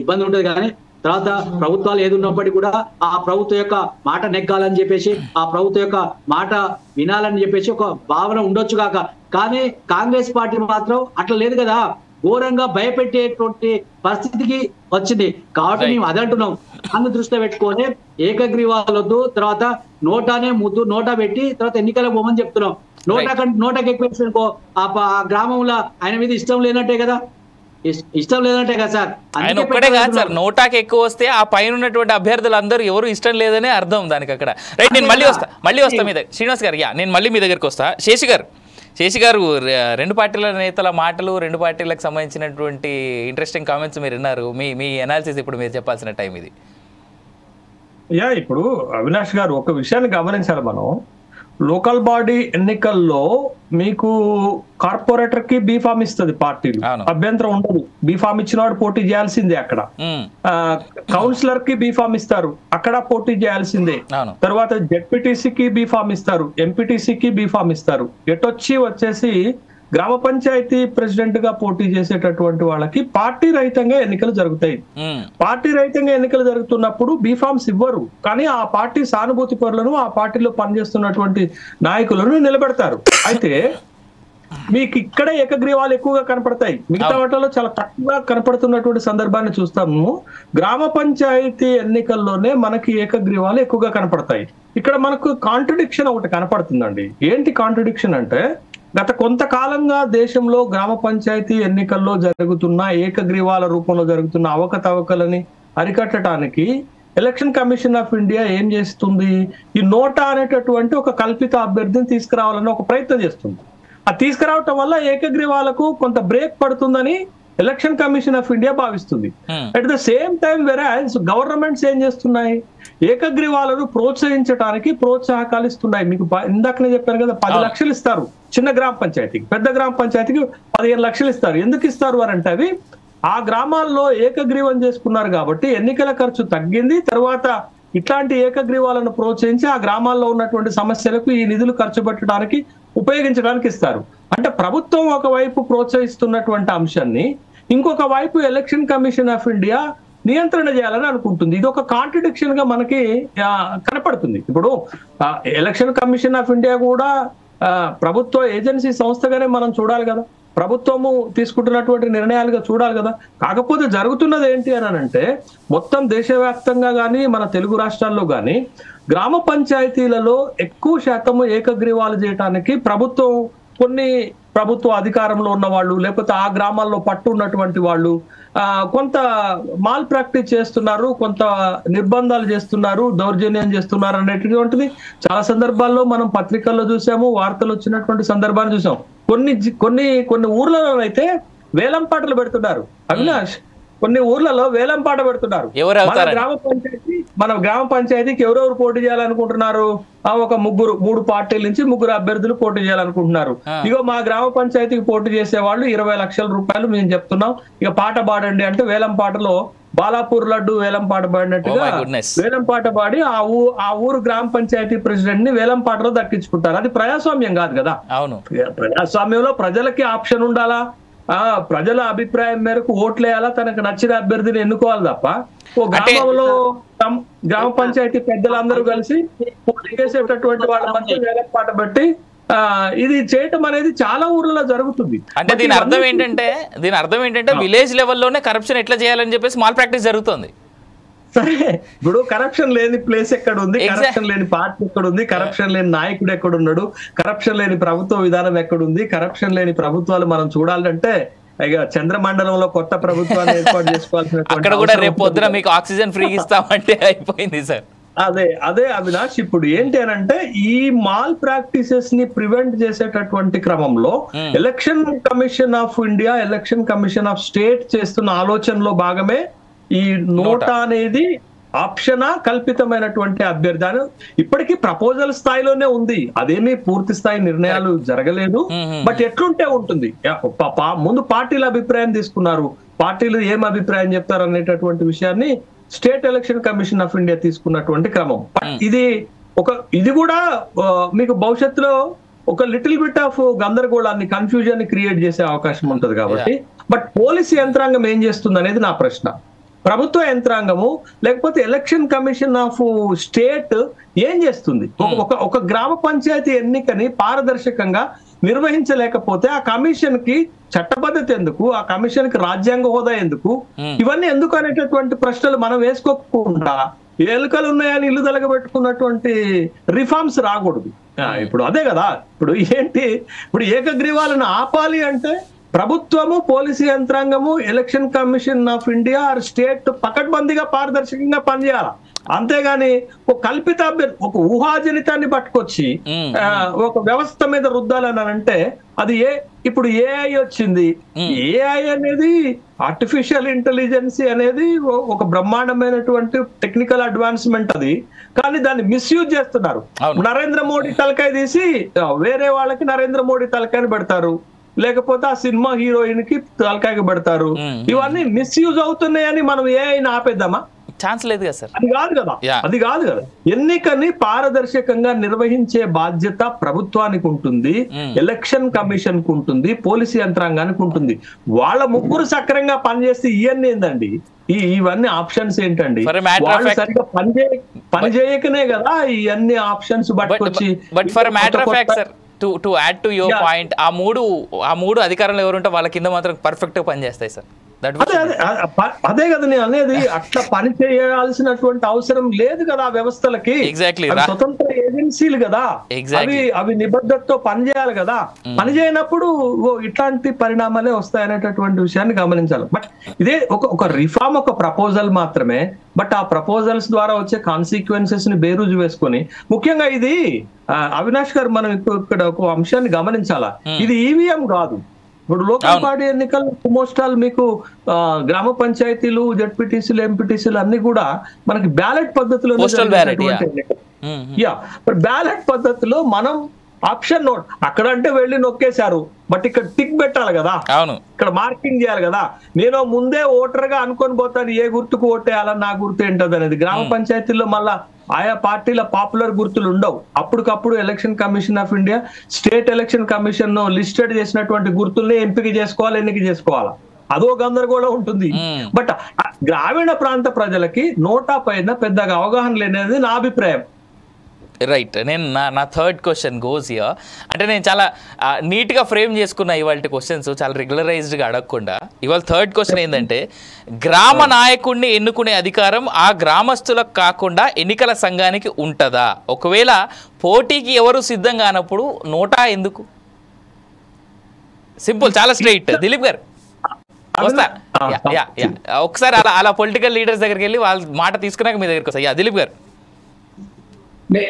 ఇబ్బంది ఉంటుంది. కానీ తర్వాత ప్రభుత్వాలు ఏది ఉన్నప్పటికీ కూడా ఆ ప్రభుత్వం యొక్క మాట నెగ్గాలని చెప్పేసి, ఆ ప్రభుత్వం యొక్క మాట వినాలని చెప్పేసి ఒక భావన ఉండొచ్చు కాక. కానీ కాంగ్రెస్ పార్టీ మాత్రం అట్లా లేదు కదా, ఘోరంగా భయపెట్టేటువంటి పరిస్థితికి వచ్చింది. కాబట్టి మేము అదంటున్నాం, దాన్ని దృష్టిలో పెట్టుకొని ఏకగ్రీవాలొద్దు, తర్వాత నోటానే ముద్దు నోటా పెట్టి తర్వాత ఎన్నికలకు పోమని చెప్తున్నాం. నోటాకి ఎక్కువ ఆ గ్రామంలో ఆయన మీద ఇష్టం లేనట్టే కదా, ఇష్టం లేదంటే కదా సార్. ఆయన ఒక్కడే కాదు సార్, నోటాకి ఎక్కువ వస్తే ఆ పైన ఉన్నటువంటి అభ్యర్థులు అందరూ ఎవరు ఇష్టం లేదనే అర్థం దానికి అక్కడ. రైట్, నేను మళ్ళీ వస్తా మీ దగ్గర శ్రీనివాస్ గారు. నేను మళ్ళీ మీ దగ్గరికి వస్తా. శేషి గారు, రెండు పార్టీల నేతల మాటలు, రెండు పార్టీలకు సంబంధించినటువంటి ఇంట్రెస్టింగ్ కామెంట్స్ మీరు విన్నారు. మీ అనాలిసిస్ ఇప్పుడు మీరు చెప్పాల్సిన టైం ఇది. ఇప్పుడు అవినాష్ గారు ఒక విషయాన్ని గమనించాలి మనం. లోకల్ బాడీ ఎన్నికల్లో మీకు కార్పొరేటర్ కి బీఫామ్ ఇస్తుంది పార్టీలు, అభ్యంతరం ఉండదు. బీఫామ్ ఇచ్చినవాడు పోటీ చేయాల్సిందే. అక్కడ కౌన్సిలర్ కి బీఫామ్ ఇస్తారు, అక్కడ పోటీ చేయాల్సిందే. తర్వాత జెడ్పీటీసీకి బీఫామ్ ఇస్తారు, ఎంపీటీసీకి బీఫామ్ ఇస్తారు. వచ్చేసి గ్రామ పంచాయతీ ప్రెసిడెంట్ గా పోటీ చేసేటటువంటి వాళ్ళకి పార్టీ రహితంగా ఎన్నికలు జరుగుతాయి. పార్టీ రహితంగా ఎన్నికలు జరుగుతున్నప్పుడు బీఫామ్స్ ఇవ్వరు, కానీ ఆ పార్టీ సానుభూతి పరులను, ఆ పార్టీలో పనిచేస్తున్నటువంటి నాయకులను నిలబెడతారు. అయితే మీకు ఇక్కడే ఏకగ్రీవాలు ఎక్కువగా కనపడతాయి, మిగతా వాటిలో చాలా తక్కువగా కనపడుతున్నటువంటి సందర్భాన్ని చూస్తాము. గ్రామ పంచాయతీ ఎన్నికల్లోనే మనకి ఏకగ్రీవాలు ఎక్కువగా కనపడతాయి. ఇక్కడ మనకు కాంట్రడిక్షన్ ఒకటి కనపడుతుందండి. ఏంటి కాంట్రడిక్షన్ అంటే, గత కొంతకాలంగా దేశంలో గ్రామ పంచాయతీ ఎన్నికల్లో జరుగుతున్న ఏకగ్రీవాల రూపంలో జరుగుతున్న అవకతవకలని అరికట్టడానికి ఎలక్షన్ కమిషన్ ఆఫ్ ఇండియా ఏం చేస్తుంది, ఈ నోటా అనేటటువంటి ఒక కల్పిత అభ్యర్థిని తీసుకురావాలని ఒక ప్రయత్నం చేస్తుంది. అది తీసుకురావటం వల్ల ఏకగ్రీవాలకు కొంత బ్రేక్ పడుతుందని ఎలక్షన్ కమిషన్ ఆఫ్ ఇండియా భావిస్తుంది. అట్ ద సేమ్ టైం వెరాజ్ గవర్నమెంట్స్ ఏం చేస్తున్నాయి, ఏకగ్రీవాలను ప్రోత్సహించడానికి ప్రోత్సాహకాలు ఇస్తున్నాయి. మీకు ఇందాకనే చెప్పాను కదా, 10 లక్షలు ఇస్తారు చిన్న గ్రామ పంచాయతీకి, పెద్ద గ్రామ పంచాయతీకి 15 లక్షలు ఇస్తారు. ఎందుకు ఇస్తారు అని అంటే, అవి ఆ గ్రామాల్లో ఏకగ్రీవం చేసుకున్నారు కాబట్టి ఎన్నికల ఖర్చు తగ్గింది. తర్వాత ఇట్లాంటి ఏకగ్రీవాలను ప్రోత్సహించి ఆ గ్రామాల్లో ఉన్నటువంటి సమస్యలకు ఈ నిధులు ఖర్చు పెట్టడానికి ఉపయోగించడానికి ఇస్తారు. అంటే ప్రభుత్వం ఒకవైపు ప్రోత్సహిస్తున్నటువంటి అంశాన్ని ఇంకొక వైపు ఎలక్షన్ కమిషన్ ఆఫ్ ఇండియా నియంత్రణ చేయాలని అనుకుంటుంది. ఇది ఒక కాంట్రడిక్షన్ గా మనకి కనపడుతుంది. ఇప్పుడు ఎలక్షన్ కమిషన్ ఆఫ్ ఇండియా కూడా ప్రభుత్వ ఏజెన్సీ సంస్థగానే మనం చూడాలి కదా, ప్రభుత్వము తీసుకుంటున్నటువంటి నిర్ణయాలుగా చూడాలి కదా. కాకపోతే జరుగుతున్నది ఏంటి అని అంటే, మొత్తం దేశవ్యాప్తంగా కానీ మన తెలుగు రాష్ట్రాల్లో కానీ గ్రామ పంచాయతీలలో ఎక్కువ శాతము ఏకగ్రీవాలు చేయడానికి ప్రభుత్వ అధికారంలో ఉన్న వాళ్ళు, లేకపోతే ఆ గ్రామాల్లో పట్టు ఉన్నటువంటి వాళ్ళు కొంత మాల్ ప్రాక్టీస్ చేస్తున్నారు, కొంత నిర్బంధాలు చేస్తున్నారు, దౌర్జన్యం చేస్తున్నారు అనేటువంటిది చాలా సందర్భాల్లో మనం పత్రికల్లో చూసాము, వార్తలు వచ్చినటువంటి సందర్భాన్ని చూసాం. కొన్ని ఊర్లలో అయితే వేలం పాటలు పెడుతున్నారు అవినాష్, కొన్ని ఊర్లలో వేలం పాట పెడుతున్నారు. మన గ్రామ పంచాయతీకి ఎవరెవరు పోటీ చేయాలనుకుంటున్నారు, ఒక 3 పార్టీల నుంచి 3 అభ్యర్థులు పోటీ చేయాలనుకుంటున్నారు. ఇగో మా గ్రామ పంచాయతీకి పోటీ చేసే వాళ్ళు 20 లక్షల రూపాయలు మేము చెప్తున్నాం, ఇక పాట పాడండి అంటే వేలం పాటలో బాలాపూర్ లడ్డు వేలం పాట పాడినట్టుగా వేలం పాట పాడి ఆ ఊరు గ్రామ పంచాయతీ ప్రెసిడెంట్ ని వేలం పాటలో దక్కించుకుంటారు. అది ప్రజాస్వామ్యం కాదు కదా. అవును, ప్రజాస్వామ్యంలో ప్రజలకి ఆప్షన్ ఉండాలా, ప్రజల అభిప్రాయం మేరకు ఓట్లేయాలా, తనకు నచ్చిన అభ్యర్థిని ఎన్నుకోవాలి తప్ప ఓ గ్రామంలో గ్రామ పంచాయతీ పెద్దలందరూ కలిసి పోటీ చేసేటటువంటి వాళ్ళ మధ్య వేలం పాట బట్టి ఇది చేయటం అనేది చాలా ఊర్లలో జరుగుతుంది. అంటే దీని అర్థం ఏంటంటే విలేజ్ లెవెల్లోనే కరప్షన్ ఎట్లా చేయాలని చెప్పేసి మాల్ ప్రాక్టీస్ జరుగుతుంది. సరే, ఇప్పుడు కరప్షన్ లేని ప్లేస్ ఎక్కడ ఉంది, కరప్షన్ లేని పార్టీ ఎక్కడ ఉంది, కరప్షన్ లేని నాయకుడు ఎక్కడున్నాడు, కరప్షన్ లేని ప్రభుత్వ విధానం ఎక్కడుంది, కరప్షన్ లేని ప్రభుత్వాలు మనం చూడాలంటే ఇక చంద్రమండలంలో కొత్త ప్రభుత్వాన్ని ఏర్పాటు చేసుకోవాల్సిన అక్కడ కూడా రేపు పొద్దున మీకు ఆక్సిజన్ ఫ్రీ ఇస్తామంటే అయిపోయింది సార్. అదే అవినాష్, ఇప్పుడు ఏంటి అని అంటే, ఈ మాల్ ప్రాక్టీసెస్ ని ప్రివెంట్ చేసేటటువంటి క్రమంలో election commission of India, election commission of state చేస్తున్న ఆలోచనలో భాగమే ఈ నోటా అనేది ఆప్షనా కల్పితమైనటువంటి అభ్యర్థి అని ఇప్పటికీ ప్రపోజల్ స్థాయిలోనే ఉంది. అదేమీ పూర్తి స్థాయి నిర్ణయాలు జరగలేదు. బట్ ఎట్లుంటే ఉంటుంది, ముందు పార్టీల అభిప్రాయం తీసుకున్నారు, పార్టీలు ఏం అభిప్రాయం చెప్తారు అనేటటువంటి విషయాన్ని state election commission of India తీసుకున్నటువంటి క్రమం. ఇది కూడా మీకు భవిష్యత్తులో ఒక లిటిల్ బిట్ ఆఫ్ గందరగోళాన్ని, కన్ఫ్యూజన్ ని క్రియేట్ చేసే అవకాశం ఉంటుంది కాబట్టి. బట్ పోలీసు యంత్రాంగం ఏం చేస్తుంది అనేది నా ప్రశ్న. ప్రభుత్వ యంత్రాంగము లేకపోతే ఎలక్షన్ కమిషన్ ఆఫ్ స్టేట్ ఏం చేస్తుంది? ఒక గ్రామ పంచాయతీ ఎన్నికని పారదర్శకంగా నిర్వహించలేకపోతే ఆ కమిషన్ కి చట్టబద్ధత ఎందుకు, ఆ కమిషన్ కి రాజ్యాంగ హోదా ఎందుకు, ఇవన్నీ ఎందుకు అనేటటువంటి ప్రశ్నలు మనం వేసుకోకుండా ఎలుకలు ఉన్నాయని ఇల్లు తలగబెట్టుకున్నటువంటి రిఫార్మ్స్ రాకూడదు. ఇప్పుడు అదే కదా, ఇప్పుడు ఏకగ్రీవాలను ఆపాలి అంటే ప్రభుత్వము, పోలీసు యంత్రాంగము, election commission of India or state పకడ్బందీగా పారదర్శకంగా పనిచేయాలి. అంతేగాని ఒక కల్పిత ఒక ఊహాజనితాన్ని పట్టుకొచ్చి ఒక వ్యవస్థ మీద రుద్దాలని అంటే అది ఇప్పుడు ఏఐ వచ్చింది. ఏఐ అనేది ఆర్టిఫిషియల్ ఇంటెలిజెన్స్ అనేది ఒక బ్రహ్మాండమైనటువంటి టెక్నికల్ అడ్వాన్స్మెంట్ అది, కానీ దాన్ని మిస్యూజ్ చేస్తున్నారు. నరేంద్ర మోడీ తలకాయ తీసి వేరే వాళ్ళకి నరేంద్ర మోడీ తలకాయని పెడతారు, లేకపోతే ఆ సినిమా హీరోయిన్ కి తలకాయకి పెడతారు. ఇవన్నీ మిస్యూజ్ అవుతున్నాయని మనం ఏఐని ఆపేద్దామా? ఛాన్స్ లేదు కదా సార్. అది కాదు కదా ఎన్నికని పారదర్శకంగా నిర్వహించే బాధ్యత ప్రభుత్వానికి ఉంటుంది, ఎలక్షన్ కమిషన్ కు ఉంటుంది, పోలీసు యంత్రాంగానికి ఉంటుంది. వాళ్ళ ముగ్గురు సక్రంగా పనిచేస్తే ఇవన్నీ ఏందండి, ఇవన్నీ ఆప్షన్స్ ఏంటండి? వాళ్ళు సరిగ్గా పనిచేయకనే కదా ఇవన్నీ ఆప్షన్స్ పట్టుకొచ్చి. But for matter of fact sir, to add to your point, ఆ మూడు అధికారంలో ఎవరుంటే వాళ్ళ కింద మాత్రం పర్ఫెక్ట్ గా పనిచేస్తాయి సార్. అదే కదా నేను అనేది, అట్లా పని చేయాల్సినటువంటి అవసరం లేదు కదా ఆ వ్యవస్థలకి. స్వతంత్ర ఏజెన్సీలు కదా, అవి నిబద్ధతతో పనిచేయాలి కదా. పని చేయనప్పుడు ఇట్లాంటి పరిణామాలే వస్తాయనేటటువంటి విషయాన్ని గమనించాలి. బట్ ఇదే ఒక రిఫార్మ్, ఒక ప్రపోజల్ మాత్రమే. బట్ ఆ ప్రపోజల్స్ ద్వారా వచ్చే కాన్సిక్వెన్సెస్ ని బేరుజు వేసుకొని, ముఖ్యంగా ఇది అవినాష్ గారు మనం ఇక్కడ ఒక అంశాన్ని గమనించాలా, ఇది ఈవీఎం కాదు. ఇప్పుడు లోకల్ పార్టీ ఎన్నికలు మోస్ట్ ఆల్ మీకు గ్రామ పంచాయతీలు, జడ్పీటీసీలు, ఎంపీటీసీలు అన్ని కూడా మనకి బ్యాలెట్ పద్ధతిలో బ్యాలెట్ పద్ధతిలో మనం ఆప్షన్ నోట్ అక్కడ అంటే వెళ్ళి నొక్కేశారు, బట్ ఇక్కడ టిక్ పెట్టాలి కదా, ఇక్కడ మార్కింగ్ చేయాలి కదా. నేను ముందే ఓటర్ గా అనుకొని పోతాను ఏ గుర్తుకు ఓటేయాలని, నా గుర్తు ఏంటది అనేది. గ్రామ పంచాయతీల్లో మళ్ళా ఆయా పార్టీల పాపులర్ గుర్తులు ఉండవు. అప్పటికప్పుడు election commission of India, state election commission listed చేసినటువంటి గుర్తుల్ని ఎంపిక చేసుకోవాలి, ఎన్నిక చేసుకోవాలా, అదో గందరగోళం ఉంటుంది. బట్ గ్రామీణ ప్రాంత ప్రజలకి నోటా పైన పెద్దగా అవగాహన లేనిది నా అభిప్రాయం. రైట్. నేను నా థర్డ్ క్వశ్చన్ గోస్ హియర్. అంటే నేను చాలా నీట్గా ఫ్రేమ్ చేసుకున్నా ఇవాళ క్వశ్చన్స్, చాలా రెగ్యులరైజ్డ్గా అడగకుండా. ఇవాళ థర్డ్ క్వశ్చన్ ఏంటంటే, గ్రామ నాయకుడిని ఎన్నుకునే అధికారం ఆ గ్రామస్తులకు కాకుండా ఎన్నికల సంఘానికి ఉంటుందా? ఒకవేళ పోటీకి ఎవరు సిద్ధం కానప్పుడు నోటా ఎందుకు? సింపుల్, చాలా స్ట్రైట్. దిలీప్ గారు వస్తా. ఒకసారి అలా పొలిటికల్ లీడర్స్ దగ్గరికి వెళ్ళి వాళ్ళ మాట తీసుకున్నాక మీ దగ్గరికి వస్తా. దిలీప్ గారు,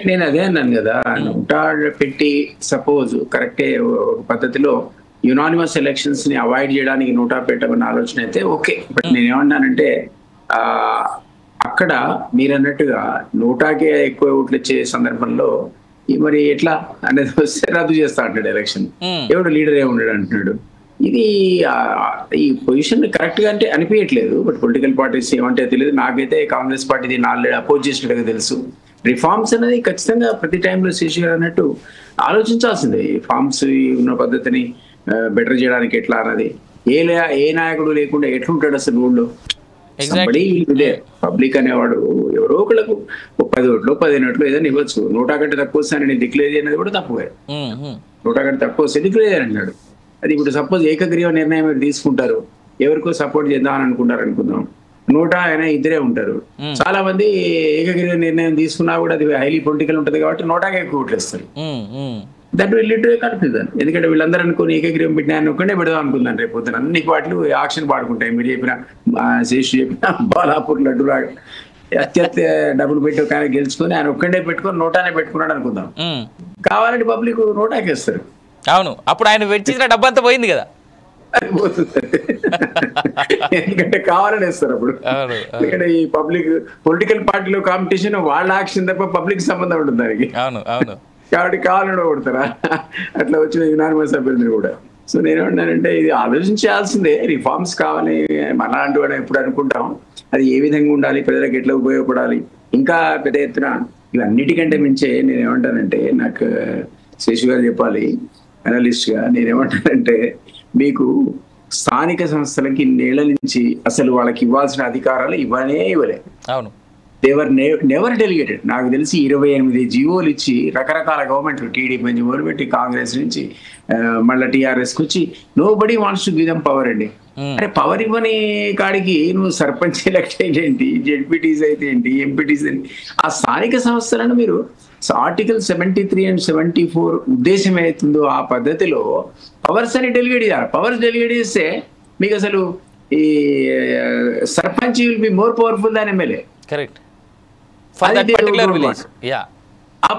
నేను అదే అన్నాను కదా, నోటా పెట్టి సపోజ్ కరెక్టే ఒక పద్ధతిలో యునానిమస్ ఎలక్షన్స్ ని అవాయిడ్ చేయడానికి నోటా పెట్టమన్న ఆలోచన అయితే ఓకే. బట్ నేనేమన్నానంటే అక్కడ మీరు అన్నట్టుగా నోటాకే ఎక్కువ ఓట్లు ఇచ్చే సందర్భంలో మరి ఎట్లా అనేది వస్తే రద్దు చేస్తా అంటాడు ఎలక్షన్, ఎవడు లీడర్ ఏముండడు అంటున్నాడు. ఇది ఈ పొజిషన్ కరెక్ట్ గా అంటే అనిపించట్లేదు. బట్ పొలిటికల్ పార్టీస్ ఏమంటే తెలియదు. నాకైతే కాంగ్రెస్ పార్టీ నాలుగు అపోజ్ చేసినట్టుగా తెలుసు. రిఫార్మ్స్ అనేది ఖచ్చితంగా ప్రతి టైంలో శేషి గారు అన్నట్టు ఆలోచించాల్సిందే. రిఫార్మ్స్ ఉన్న పద్ధతిని బెటర్ చేయడానికి ఎట్లా అన్నది ఏ నాయకుడు లేకుండా ఎట్లుంటాడు అసలు ఊళ్ళో. పబ్లిక్ అనేవాడు ఎవరో ఒకళ్ళకు 10 ఓట్లు 15 ఓట్లు ఏదైనా ఇవ్వచ్చు. 100 కంటే తక్కువ వస్తాను నేను డిక్లేర్ చేయనది కూడా తప్పుగా. 100 కంటే తక్కువ వస్తే డిక్లేర్ చేయాలన్నాడు. అది ఇప్పుడు సపోజ్ ఏకగ్రీవ నిర్ణయం మీరు తీసుకుంటారు, ఎవరికో సపోర్ట్ చేద్దామని అనుకుంటారు అనుకుందాం, 100 అయినా ఇద్దరే ఉంటారు. చాలా మంది ఏకగ్రీవ నిర్ణయం తీసుకున్నా కూడా అది హైలీ పొలిటికల్ ఉంటుంది కాబట్టి 100కి ఎక్కువ ఓట్లు వేస్తారు. That will lead to confusion. ఎందుకంటే వీళ్ళందరూ అనుకుని ఏకగ్రీవం పెట్టిన ఆయన ఒక్కడే పెడదాం అనుకుందాను. రేపు పొద్దున అన్ని పార్టీలు ఆక్షన్ పాడుకుంటాయి. మీరు చెప్పిన శేషు చెప్పిన బాలాపూర్ లడ్డులాగా అత్యత్య డబ్బులు పెట్టి ఒక ఆయన గెలుచుకొని ఆయన ఒక్కడే పెట్టుకొని 100నే పెట్టుకున్నాడు అనుకుందాం. కావాలంటే పబ్లిక్ 100కి వేస్తారు. అవును, అప్పుడు ఆయన వెచ్చించిన డబ్బంతా పోయింది కదా, అది పోతుంది. ఎందుకంటే కావాలని వేస్తారు అప్పుడు. ఎందుకంటే ఈ పబ్లిక్ పొలిటికల్ పార్టీలో కాంపిటీషన్ వాళ్ళ యాక్షన్ తప్ప పబ్లిక్ సంబంధం ఉంటుంది దానికి. కాబట్టి కావాలని కొడతారా అట్లా వచ్చిన యునానిమస్ అభ్యర్థులు కూడా. సో నేనేమంటానంటే ఇది ఆలోచించాల్సిందే. రిఫార్మ్స్ కావాలి మన అంటూ ఎప్పుడు అనుకుంటాం, అది ఏ విధంగా ఉండాలి, ప్రజలకు ఎట్లా ఉపయోగపడాలి, ఇంకా పెద్ద ఎత్తున ఇవన్నిటికంటే మించే నేనేమంటానంటే, నాకు శేషు గారు చెప్పాలి అనలిస్ట్ గా, నేనేమంటానంటే మీకు స్థానిక సంస్థలకి ఇన్నేళ్ల నుంచి అసలు వాళ్ళకి ఇవ్వాల్సిన అధికారాలు ఇవ్వలే. అవును, దేవర్ నెవర్ డెలిగేటెడ్. నాకు తెలిసి 28 జీవోలు ఇచ్చి రకరకాల గవర్నమెంట్లు, టీడీపీ నుంచి మొదలుపెట్టి కాంగ్రెస్ నుంచి మళ్ళీ టీఆర్ఎస్కి వచ్చి nobody wants to give them power అండి. అరే పవర్ ఇవ్వని కాడికి నువ్వు సర్పంచ్ ఎలక్ట్ ఏంటి, జెడ్పీటీస్ అయితే ఏంటి, ఎంపీటీస్ ఏంటి, ఆ స్థానిక సంస్థలను మీరు ఆర్టికల్ 73 and 74 ఉద్దేశం ఏతుందో ఆ పద్ధతిలో పవర్స్ అని డెలిగేట్ చేయాలి. పవర్స్ డెలిగేట్ చేస్తే మీకు అసలు ఈ sarpanch will be more powerful than MLA. Correct. ఆ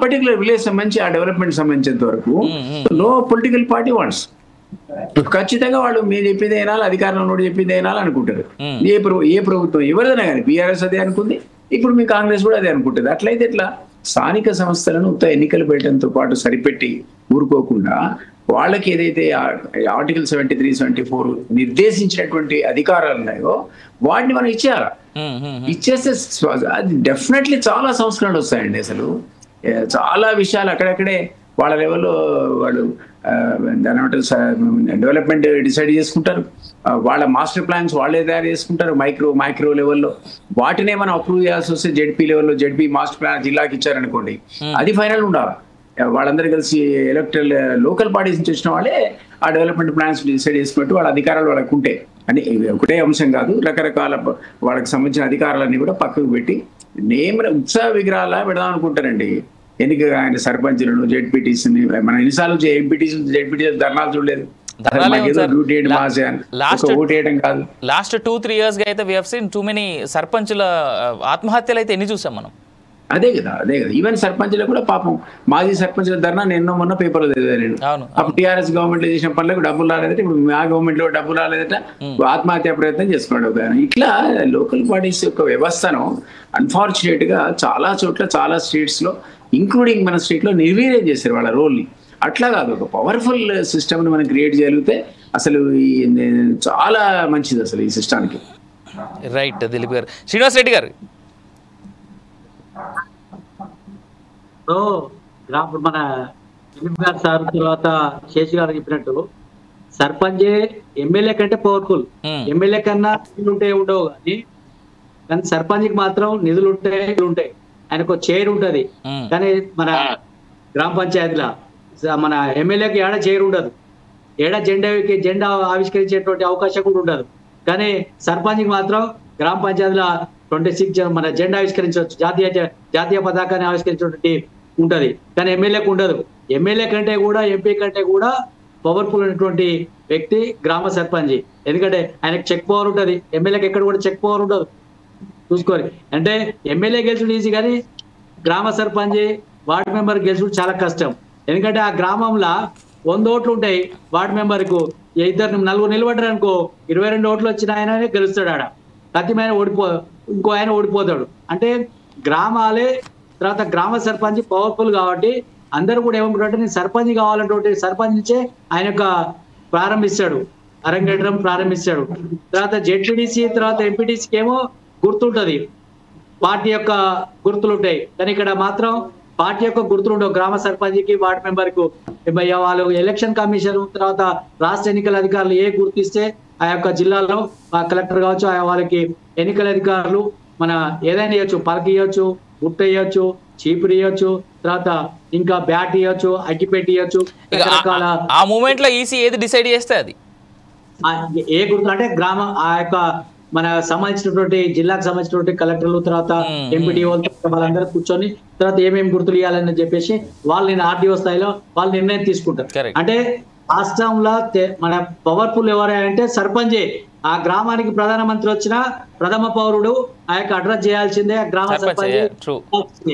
పర్టికులర్ విలేజ్ సంబంధించి ఆ డెవలప్మెంట్ సంబంధించేంత వరకు నో పొలిటికల్ పార్టీ వాంట్స్. ఖచ్చితంగా వాళ్ళు మీరు చెప్పింది అయినాలి, అధికారంలో చెప్పింది అయినాలి అనుకుంటారు. ఏ ప్రభుత్వం ఎవరిదైనా కానీ, బీఆర్ఎస్ అదే అనుకుంది, ఇప్పుడు మీ కాంగ్రెస్ కూడా అదే అనుకుంటుంది. అట్లయితే ఎట్లా? స్థానిక సంస్థలను ఎన్నికలు పెట్టడంతో పాటు సరిపెట్టి ఊరుకోకుండా వాళ్ళకి ఏదైతే ఆర్టికల్ 73, 74 నిర్దేశించినటువంటి అధికారాలు ఉన్నాయో వాటిని మనం ఇచ్చేయాలి. ఇచ్చేస్తే అది డెఫినెట్లీ చాలా సంస్కరణలు వస్తాయండి. అసలు చాలా విషయాలు అక్కడక్కడే వాళ్ళ లెవెల్లో వాళ్ళు దాని డెవలప్మెంట్ డిసైడ్ చేసుకుంటారు. వాళ్ళ మాస్టర్ ప్లాన్స్ వాళ్ళే తయారు చేసుకుంటారు మైక్రో లెవెల్లో. వాటినే మనం అప్రూవ్ చేయాల్సి వస్తే జెడ్పీ లెవెల్లో జెడ్పీ మాస్టర్ ప్లాన్ జిల్లాకి ఇచ్చారనుకోండి, అది ఫైనల్ ఉండాలి. వాళ్ళందరూ కలిసి ఎలక్ట్రల్ లోకల్ బాడీస్ నుంచి వచ్చిన వాళ్ళే ఆ డెవలప్మెంట్ ప్లాన్స్ డిసైడ్ చేసుకున్నట్టు వాళ్ళ అధికారాలు వాళ్ళకు ఉంటాయి. అని ఒకటే అంశం కాదు, రకరకాల వాళ్ళకి సంబంధించిన అధికారాలన్నీ కూడా పక్కకు పెట్టి ఉత్సవ విగ్రహాల పెడదాం అనుకుంటారండి. ఎన్నిక ఆయన సర్పంచ్లను, జెడ్పీటీసీని మన ఎన్నిసార్లు ఎంపీటీసీ జెడ్పీటీ ధర్నాలు చూడలేదు. లాస్ట్ 2-3 years గా అయితే we have seen too many సర్పంచుల ఆత్మహత్యలు అయితే ఎన్ని చూసాం మనం. అదే కదా. ఈవెన్ సర్పంచ్లకు కూడా పాపం మాజీ సర్పంచ్ల ధర్నా నేను మొన్న పేపర్లో చదివాను. అప్పుడు టీఆర్ఎస్ గవర్నమెంట్ చేసిన పనులకు డబ్బులు రాలేదట, ఇప్పుడు మా గవర్నమెంట్ లో డబ్బులు రాలేదట, ఆత్మహత్యా ప్రయత్నం చేసుకున్నాడు. ఇట్లా లోకల్ బాడీస్ యొక్క వ్యవస్థను అన్ఫార్చునేట్ గా చాలా చోట్ల చాలా స్టేట్స్ లో ఇంక్లూడింగ్ మన స్టేట్ లో నిర్వీర్యం చేశారు వాళ్ళ రోల్ని. అట్లా కాదు, ఒక పవర్ఫుల్ సిస్టమ్ని మనం క్రియేట్ చేయగలిగితే అసలు చాలా మంచిది అసలు ఈ సిస్టానికి. రైట్ దిలీప్ గారు. శ్రీనివాస్ రెడ్డి గారు, ఇప్పుడు మన దిలీప్ గారు సార్ తర్వాత శేషి గారు చెప్పినట్టు సర్పంచే ఎమ్మెల్యే కంటే పవర్ఫుల్. ఎమ్మెల్యే కన్నా నిధులు ఉంటే ఉండవు కానీ సర్పంచ్కి మాత్రం నిధులు ఉంటాయి. ఆయనకు చైర్ ఉంటది. కానీ మన గ్రామ పంచాయతీలో మన ఎమ్మెల్యేకి ఏడా చైర్ ఉండదు, ఏడా జెండా ఆవిష్కరించేటువంటి అవకాశం కూడా ఉండదు. కానీ సర్పంచ్కి మాత్రం గ్రామ పంచాయతీలో 26 మన జెండా ఆవిష్కరించవచ్చు, జాతీయ పతాకాన్ని ఆవిష్కరించేటువంటి ఉంటది. కానీ ఎమ్మెల్యేకి ఉండదు. ఎమ్మెల్యే కంటే కూడా ఎంపీ కంటే కూడా పవర్ఫుల్ అయినటువంటి వ్యక్తి గ్రామ సర్పంచ్. ఎందుకంటే ఆయనకు చెక్ పవర్ ఉంటుంది, ఎమ్మెల్యేకి ఎక్కడ కూడా చెక్ పవర్ ఉండదు. చూసుకోవాలి అంటే ఎమ్మెల్యే గెలుచుడు ఈజీ, కానీ గ్రామ సర్పంచ్ వార్డు మెంబర్ గెలుచుడు చాలా కష్టం. ఎందుకంటే ఆ గ్రామంలో 100 ఓట్లు ఉంటాయి, వార్డు మెంబర్కు 4 నిలబడ్డారు అనుకో 22 ఓట్లు వచ్చిన ఆయననే గెలుస్తాడు. ఆడ ప్రతిమైన ఇంకో ఆయన ఓడిపోతాడు. అంటే గ్రామాలే తర్వాత గ్రామ సర్పంచ్ పవర్ఫుల్ కాబట్టి అందరూ కూడా ఏమంటారంటే నేను సర్పంచ్ కావాలంటే సర్పంచ్ నుంచే ఆయన యొక్క అరంగేట్రం ప్రారంభిస్తాడు. తర్వాత జెడ్పీటీసీ తర్వాత ఎంపీటీసీకి ఏమో గుర్తుంటది, పార్టీ యొక్క గుర్తులు ఉంటాయి. కానీ ఇక్కడ మాత్రం పార్టీ యొక్క గుర్తులు ఉండవు. గ్రామ సర్పంచ్కి వార్డు మెంబర్కు వాళ్ళు ఎలక్షన్ కమిషన్ తర్వాత రాష్ట్ర ఎన్నికల అధికారులు ఏ గుర్తిస్తే ఆ యొక్క జిల్లాలో కలెక్టర్ కావచ్చు, వాళ్ళకి ఎన్నికల అధికారులు మన ఏదైనా ఇవ్వచ్చు, పలక ఇవ్వచ్చు, గుట్ట ఇవ్వచ్చు, చీపురు ఇవ్వచ్చు, తర్వాత ఇంకా బ్యాట్ ఇవ్వచ్చు, అగ్గిపెట్టి ఇవ్వచ్చు. ఆ మూమెంట్ లో ఈసీ ఏది డిసైడ్ చేస్తే అది ఏ గుర్తు అంటే గ్రామం ఆ యొక్క మన సంబంధించినటువంటి జిల్లాకు సంబంధించినటువంటి కలెక్టర్లు తర్వాత ఎంపీడీఓ వాళ్ళందరూ కూర్చొని తర్వాత ఏమేమి గుర్తులు ఇవ్వాలని చెప్పేసి వాళ్ళు ఆర్డీఓ స్థాయిలో వాళ్ళు నిర్ణయం తీసుకుంటారు. అంటే రాష్ట్రంలో మన పవర్ఫుల్ ఎవరంటే సర్పంచే. ఆ గ్రామానికి ప్రధానమంత్రి వచ్చినా ప్రథమ పౌరుడు ఆ యొక్క అడ్రస్ చేయాల్సిందే గ్రామ సర్పంచ్.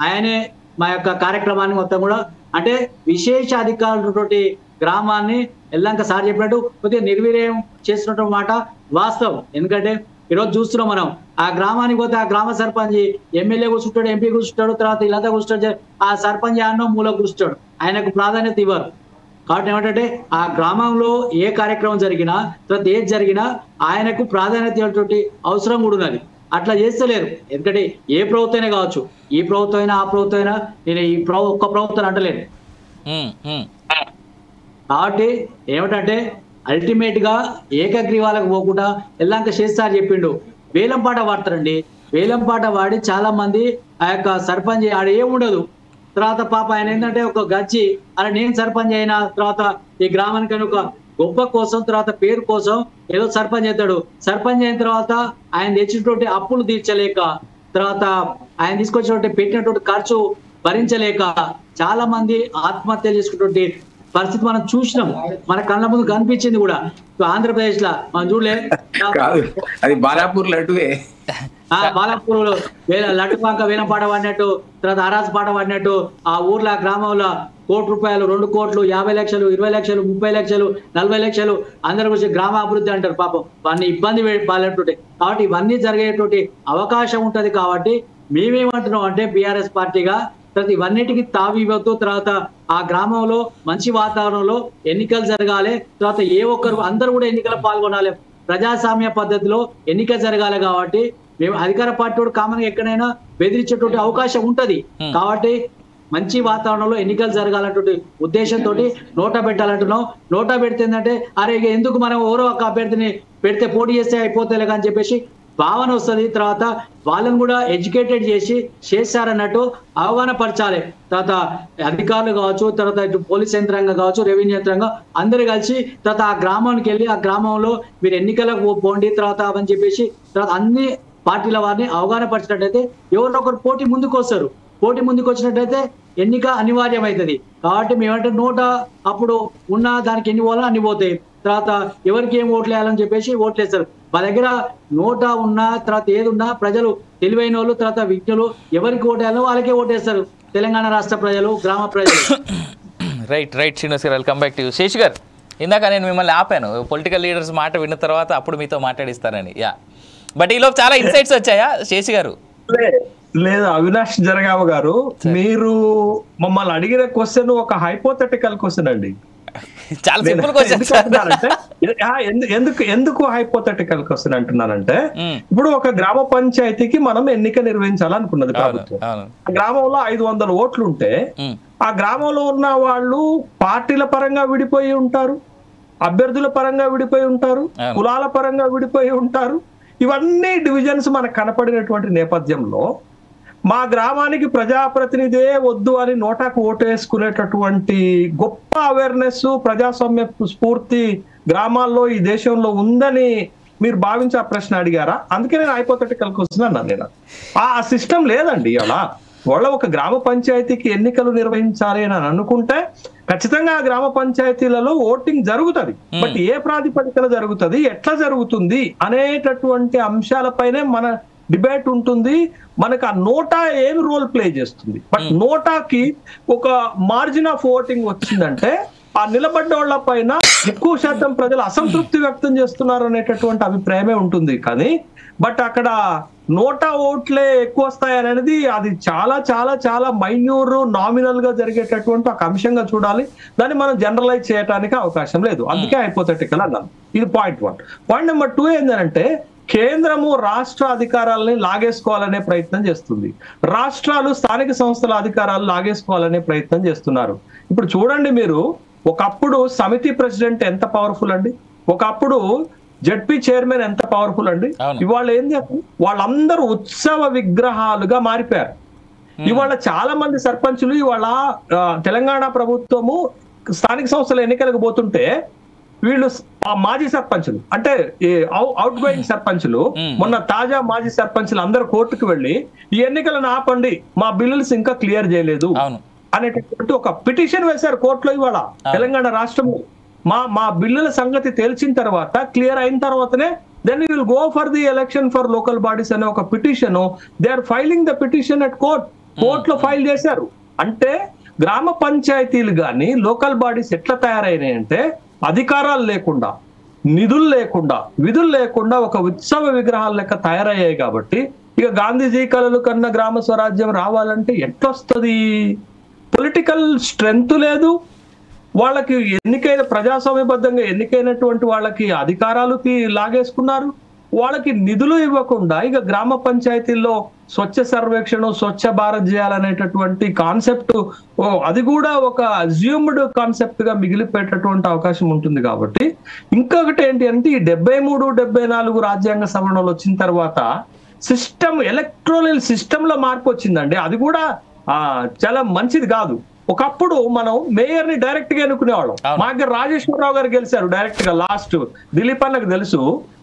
ఆయనే మా యొక్క కార్యక్రమాన్ని మొత్తం కూడా అంటే విశేష అధికారులతోటి గ్రామాన్ని ఎల్లంక సార్ చెప్పినట్టు కొద్దిగా నిర్వీర్యం చేస్తున్నటువంటి మాట వాస్తవం. ఎందుకంటే ఈరోజు చూస్తున్నాం మనం ఆ గ్రామానికి పోతే ఆ గ్రామ సర్పంచ్ ఎమ్మెల్యే కూర్చుంటాడు, ఎంపీ కూర్చుంటాడు, తర్వాత ఇలాంతా కూర్చుంటాడు, ఆ సర్పంచ్ అన్నో మూల కూర్చుంటాడు, ఆయనకు ప్రాధాన్యత ఇవ్వరు. కాబట్టి ఏమంటే ఆ గ్రామంలో ఏ కార్యక్రమం జరిగినా తర్వాత ఏది జరిగినా ఆయనకు ప్రాధాన్యత ఇవ్వటువంటి అవసరం కూడా ఉన్నది. అట్లా చేస్తలేరు. ఎందుకంటే ఏ ప్రభుత్వమైనా కావచ్చు, ఈ ప్రభుత్వం అయినా ఆ ప్రభుత్వం అయినా, నేను ఈ ఒక్క ప్రభుత్వం అంటలేను. కాబట్టి ఏమిటంటే అల్టిమేట్ గా ఏకగ్రీవాలకు పోకుండా ఎల్లంక చేస్తారు చెప్పిండు. వేలం పాట వాడతారండి. వేలం పాట వాడి చాలా మంది ఆ యొక్క సర్పంచ్ ఆడ ఏముండదు. తర్వాత పాప ఆయన ఏంటంటే ఒక గచ్చి అలా నేను సర్పంచ్ అయిన తర్వాత ఈ గ్రామానికి ఒక గొప్ప కోసం తర్వాత పేరు కోసం ఏదో సర్పంచ్ అవుతాడు. సర్పంచ్ అయిన తర్వాత ఆయన తెచ్చినటువంటి అప్పులు తీర్చలేక తర్వాత ఆయన తీసుకొచ్చినటువంటి పెట్టినటువంటి ఖర్చు భరించలేక చాలా మంది ఆత్మహత్యలు చేసుకున్నటువంటి పరిస్థితి మనం చూసినాం. మన కళ్ళ ముందు కనిపించింది కూడా. ఆంధ్రప్రదేశ్ లో మనం చూడలే, అది బాలాపూర్ లడ్డువే. బాలాపూర్ లడ్డు పాక వేలం పాట వాడినట్టు తర్వాత అరాజు పాట వాడినట్టు ఆ ఊర్లో గ్రామంలో 1 కోటి రూపాయలు, 2 కోట్లు, 50 లక్షలు, 20 లక్షలు, 30 లక్షలు, 40 లక్షలు అందరి గురించి గ్రామ అభివృద్ధి అంటారు. పాపం వాడిని ఇబ్బంది పాలేటువంటి. కాబట్టి ఇవన్నీ జరిగేటువంటి అవకాశం ఉంటది. కాబట్టి మేమేమంటున్నాం అంటే బీఆర్ఎస్ పార్టీగా తర్వాత ఇవన్నిటికీ తావి ఇవ్వద్దు. తర్వాత ఆ గ్రామంలో మంచి వాతావరణంలో ఎన్నికలు జరగాలి. తర్వాత ఏ ఒక్కరు అందరూ కూడా ఎన్నికలు పాల్గొనాలి. ప్రజాస్వామ్య పద్ధతిలో ఎన్నిక జరగాలి. కాబట్టి మేము అధికార పార్టీ కూడా కామన్ గా ఎక్కడైనా బెదిరించేటువంటి అవకాశం ఉంటది. కాబట్టి మంచి వాతావరణంలో ఎన్నికలు జరగాలన్నటువంటి ఉద్దేశంతో నోటా పెట్టాలంటున్నాం. నోటా పెడితే ఏంటంటే అరే ఎందుకు మనం ఎవరో ఒక అభ్యర్థిని పెడితే పోటీ చేస్తే అయిపోతే అని చెప్పేసి భావన వస్తుంది. తర్వాత వాళ్ళని కూడా ఎడ్యుకేటెడ్ చేశారన్నట్టు అవగాహన పరచాలి. తర్వాత అధికారులు కావచ్చు, తర్వాత ఇటు పోలీస్ యంత్రాంగం కావచ్చు, రెవెన్యూ యంత్రాంగం అందరూ కలిసి తర్వాత ఆ గ్రామానికి వెళ్ళి ఆ గ్రామంలో మీరు ఎన్నికలకు పోండి తర్వాత అని చెప్పేసి తర్వాత అన్ని పార్టీల వారిని అవగాహన పరిచినట్టయితే ఎవరినొకరు పోటీ ముందుకు వస్తారు. పోటీ ముందుకు వచ్చినట్టయితే ఎన్నిక అనివార్యమవుతుంది. కాబట్టి మేమంటే నోటా అప్పుడు ఉన్న దానికి ఎన్ని పోవాలో అన్ని పోతాయి. తర్వాత ఎవరికి ఏం ఓట్లు వేయాలని చెప్పేసి ఓట్లు వేస్తారు. మా దగ్గర నోటా ఉన్నా తర్వాత ఏది ఉన్నా ప్రజలు తెలివైన వాళ్ళు తర్వాత విజ్ఞులు ఎవరికి ఓటు వేయాలో వాళ్ళకే ఓటేస్తారు. తెలంగాణ రాష్ట్ర ప్రజలు, గ్రామ ప్రజలు. రైట్ శ్రీనివాస్ గారు, welcome back to you. Sesh గారు, ఇందాక నేను మిమ్మల్ని ఆపాను పొలిటికల్ లీడర్స్ మాట విన్న తర్వాత అప్పుడు మీతో మాట్లాడిస్తానని. బట్ ఈలోపు చాలా ఇన్సైట్స్ వచ్చాయా శేష్ గారు? లేదు అవినాష్ జనగామ గారు, మీరు మమ్మల్ని అడిగిన క్వశ్చన్ ఒక హైపోథెటికల్ క్వశ్చన్ అండి. చాలా సింపుల్ క్వశ్చన్. ఎందుకు హైపోథెటికల్ క్వశ్చన్ అంటున్నానంటే, ఇప్పుడు ఒక గ్రామ పంచాయతీకి మనం ఎన్నిక నిర్వహించాలనుకున్నది ప్రభుత్వం. ఆ గ్రామంలో 500 ఓట్లు ఉంటే ఆ గ్రామంలో ఉన్న వాళ్ళు పార్టీల పరంగా విడిపోయి ఉంటారు, అభ్యర్థుల పరంగా విడిపోయి ఉంటారు, కులాల పరంగా విడిపోయి ఉంటారు. ఇవన్నీ డివిజన్స్ మనకు కనపడినటువంటి నేపథ్యంలో మా గ్రామానికి ప్రజాప్రతినిధే వద్దు అని నోటాకు ఓటు వేసుకునేటటువంటి గొప్ప అవేర్నెస్, ప్రజాస్వామ్య స్ఫూర్తి గ్రామాల్లో ఈ దేశంలో ఉందని మీరు భావించి ఆ ప్రశ్న అడిగారా? అందుకే నేను హైపోథెటికల్ క్వశ్చన్ అన్నాను. నేను ఆ సిస్టమ్ లేదండి. అలా వాళ్ళ ఒక గ్రామ పంచాయతీకి ఎన్నికలు నిర్వహించాలి అని అనుకుంటే ఖచ్చితంగా ఆ గ్రామ పంచాయతీలలో ఓటింగ్ జరుగుతుంది. బట్ ఏ ప్రాతిపదికన జరుగుతుంది, ఎట్లా జరుగుతుంది అనేటటువంటి అంశాలపైనే మన డిబేట్ ఉంటుంది. మనకు ఆ నోటా ఏం రోల్ ప్లే చేస్తుంది. బట్ నోటాకి ఒక మార్జిన్ ఆఫ్ ఓటింగ్ వచ్చిందంటే ఆ నిలబడ్డ వాళ్ళ పైన ఎక్కువ శాతం ప్రజలు అసంతృప్తి వ్యక్తం చేస్తున్నారు అనేటటువంటి అభిప్రాయమే ఉంటుంది. కానీ బట్ అక్కడ నోటా ఓట్లే ఎక్కువ వస్తాయి అనేది అది చాలా చాలా చాలా మైన్యూర్ నామినల్ గా జరిగేటటువంటి ఒక అంశంగా చూడాలి. దాన్ని మనం జనరలైజ్ చేయడానికి అవకాశం లేదు. అందుకే హైపోథెటికల్ అన్నాను. ఇది పాయింట్ 1. పాయింట్ నెంబర్ 2 ఏంటంటే, కేంద్రము రాష్ట్ర అధికారాలని లాగేసుకోవాలనే ప్రయత్నం చేస్తుంది. రాష్ట్రాలు స్థానిక సంస్థల అధికారాలు లాగేసుకోవాలనే ప్రయత్నం చేస్తున్నారు. ఇప్పుడు చూడండి, మీరు ఒకప్పుడు సమితి ప్రెసిడెంట్ ఎంత పవర్ఫుల్ అండి, ఒకప్పుడు జడ్పీ చైర్మన్ ఎంత పవర్ఫుల్ అండి. ఇవాళ ఏం చేస్తారు, వాళ్ళందరూ ఉత్సవ విగ్రహాలుగా మారిపోయారు. ఇవాళ చాలా మంది సర్పంచులు ఇవాళ తెలంగాణ ప్రభుత్వము స్థానిక సంస్థల ఎన్నికలకు పోతుంటే వీళ్ళు మాజీ సర్పంచులు అంటే అవుట్ గోయింగ్ సర్పంచులు, మొన్న తాజా మాజీ సర్పంచులు అందరూ కోర్టుకు వెళ్ళి ఈ ఎన్నికలను ఆపండి, మా బిల్లులు ఇంకా క్లియర్ చేయలేదు అనేటటువంటి ఒక పిటిషన్ వేశారు కోర్టులో. ఇవాళ తెలంగాణ రాష్ట్రంలో మా బిల్లుల సంగతి తెలిసిన తర్వాత, క్లియర్ అయిన తర్వాతనే then will go for the election for local bodies అనే ఒక petition they are filing the petition at కోర్టులో ఫైల్ చేశారు. అంటే గ్రామ పంచాయతీలు కానీ లోకల్ బాడీస్ ఎట్లా తయారైనాయి అంటే, అధికారాలు లేకుండా, నిధులు లేకుండా, విధులు లేకుండా ఒక ఉత్సవ విగ్రహాల లెక్క తయారయ్యాయి. కాబట్టి ఇక గాంధీజీ కలలు కన్నా గ్రామ స్వరాజ్యం రావాలంటే ఎట్లొస్తుంది? పొలిటికల్ స్ట్రెంగ్త్ లేదు వాళ్ళకి. ఎన్నికైన ప్రజాస్వామ్యబద్ధంగా ఎన్నికైనటువంటి వాళ్ళకి అధికారాలకి లాగేసుకున్నారు. వాళ్ళకి నిధులు ఇవ్వకుండా ఇక గ్రామ పంచాయతీల్లో స్వచ్ఛ సర్వేక్షణ, స్వచ్ఛ భారత్ చేయాలనేటటువంటి కాన్సెప్ట్ అది కూడా ఒక అజ్యూమ్డ్ కాన్సెప్ట్ గా మిగిలిపోయేటటువంటి అవకాశం ఉంటుంది. కాబట్టి ఇంకొకటి ఏంటి అంటే, ఈ 73, 74 రాజ్యాంగ సవరణలు వచ్చిన తర్వాత సిస్టమ్, ఎలక్ట్రల్ సిస్టమ్ లో మార్పు వచ్చిందండి. అది కూడా చాలా మంచిది కాదు. ఒకప్పుడు మనం మేయర్ ని డైరెక్ట్ గా ఎన్నుకునేవాళ్ళం. మా దగ్గర రాజేశ్వరరావు గారు గెలిచారు డైరెక్ట్ గా. లాస్ట్ దిలీప్ అన్నకు తెలుసు,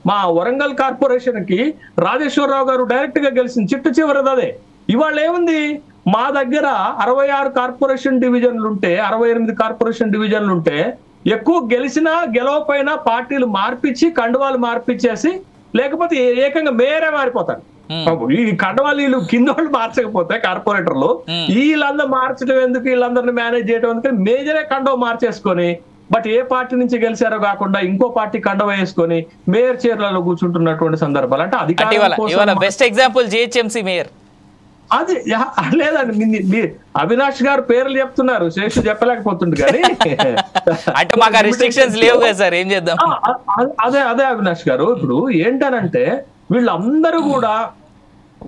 మా వరంగల్ కార్పొరేషన్ కి రాజేశ్వరరావు గారు డైరెక్ట్ గా గెలిచింది. చిట్టు చివరిది అదే. ఇవాళ ఏముంది, మా దగ్గర 66 కార్పొరేషన్ డివిజన్లు ఉంటే, 68 కార్పొరేషన్ డివిజన్లు ఉంటే, ఎక్కువ గెలిచినా గెలవపోయినా పార్టీలు మార్పిచ్చి కండువాలు మార్పిచ్చేసి, లేకపోతే ఏకంగా మేయరే మారిపోతారు. ఈ కండవాళ్ళు కింద వాళ్ళు మార్చకపోతే కార్పొరేటర్లు వీళ్ళందరూ మార్చడం ఎందుకు, వీళ్ళందరినీ మేనేజ్ చేయడం ఎందుకు, మేజరే కండవ మార్చేసుకొని, బట్ ఏ పార్టీ నుంచి గెలిచారో కాకుండా ఇంకో పార్టీ కండవ వేసుకొని మేయర్ చైర్లలో కూర్చుంటున్నటువంటి సందర్భాలు. అంటే అధికారం బెస్ట్ ఎగ్జాంపుల్ జిహెచ్ఎంసీ మేయర్ అది లేదండి, అవినాష్ గారు పేర్లు చెప్తున్నారు, శేషు చెప్పలేకపోతుంది కానీ అంటే మాకు రిస్ట్రిక్షన్స్ లేవు కదా సార్, ఏం చేద్దాం. అదే అవినాష్ గారు, ఇప్పుడు ఏంటనంటే వీళ్ళందరూ కూడా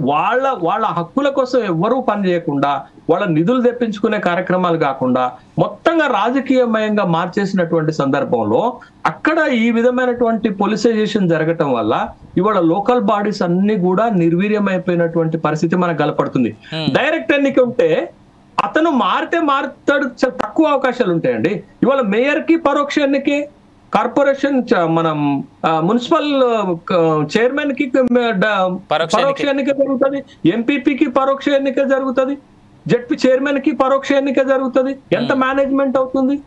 వాళ్ళ హక్కుల కోసం ఎవ్వరూ పని చేయకుండా, వాళ్ళ నిధులు తెప్పించుకునే కార్యక్రమాలు కాకుండా మొత్తంగా రాజకీయమయంగా మార్చేసినటువంటి సందర్భంలో అక్కడ ఈ విధమైనటువంటి పొలిసైజేషన్ జరగటం వల్ల ఇవాళ లోకల్ బాడీస్ అన్ని కూడా నిర్వీర్యమైపోయినటువంటి పరిస్థితి మనకు కనపడుతుంది. డైరెక్ట్ ఎన్నిక ఉంటే అతను మారుతాడు, తక్కువ అవకాశాలు ఉంటాయండి. ఇవాళ మేయర్ కి పరోక్ష ఎన్నికే, కార్పొరేషన్ మనం మున్సిపల్ చైర్మన్ కి పరోక్ష ఎన్నిక జరుగుతుంది, ఎంపీపీకి పరోక్ష ఎన్నిక జరుగుతుంది, జడ్పీ చైర్మన్ కి పరోక్ష ఎన్నిక జరుగుతుంది. ఎంత మేనేజ్మెంట్ అవుతుంది?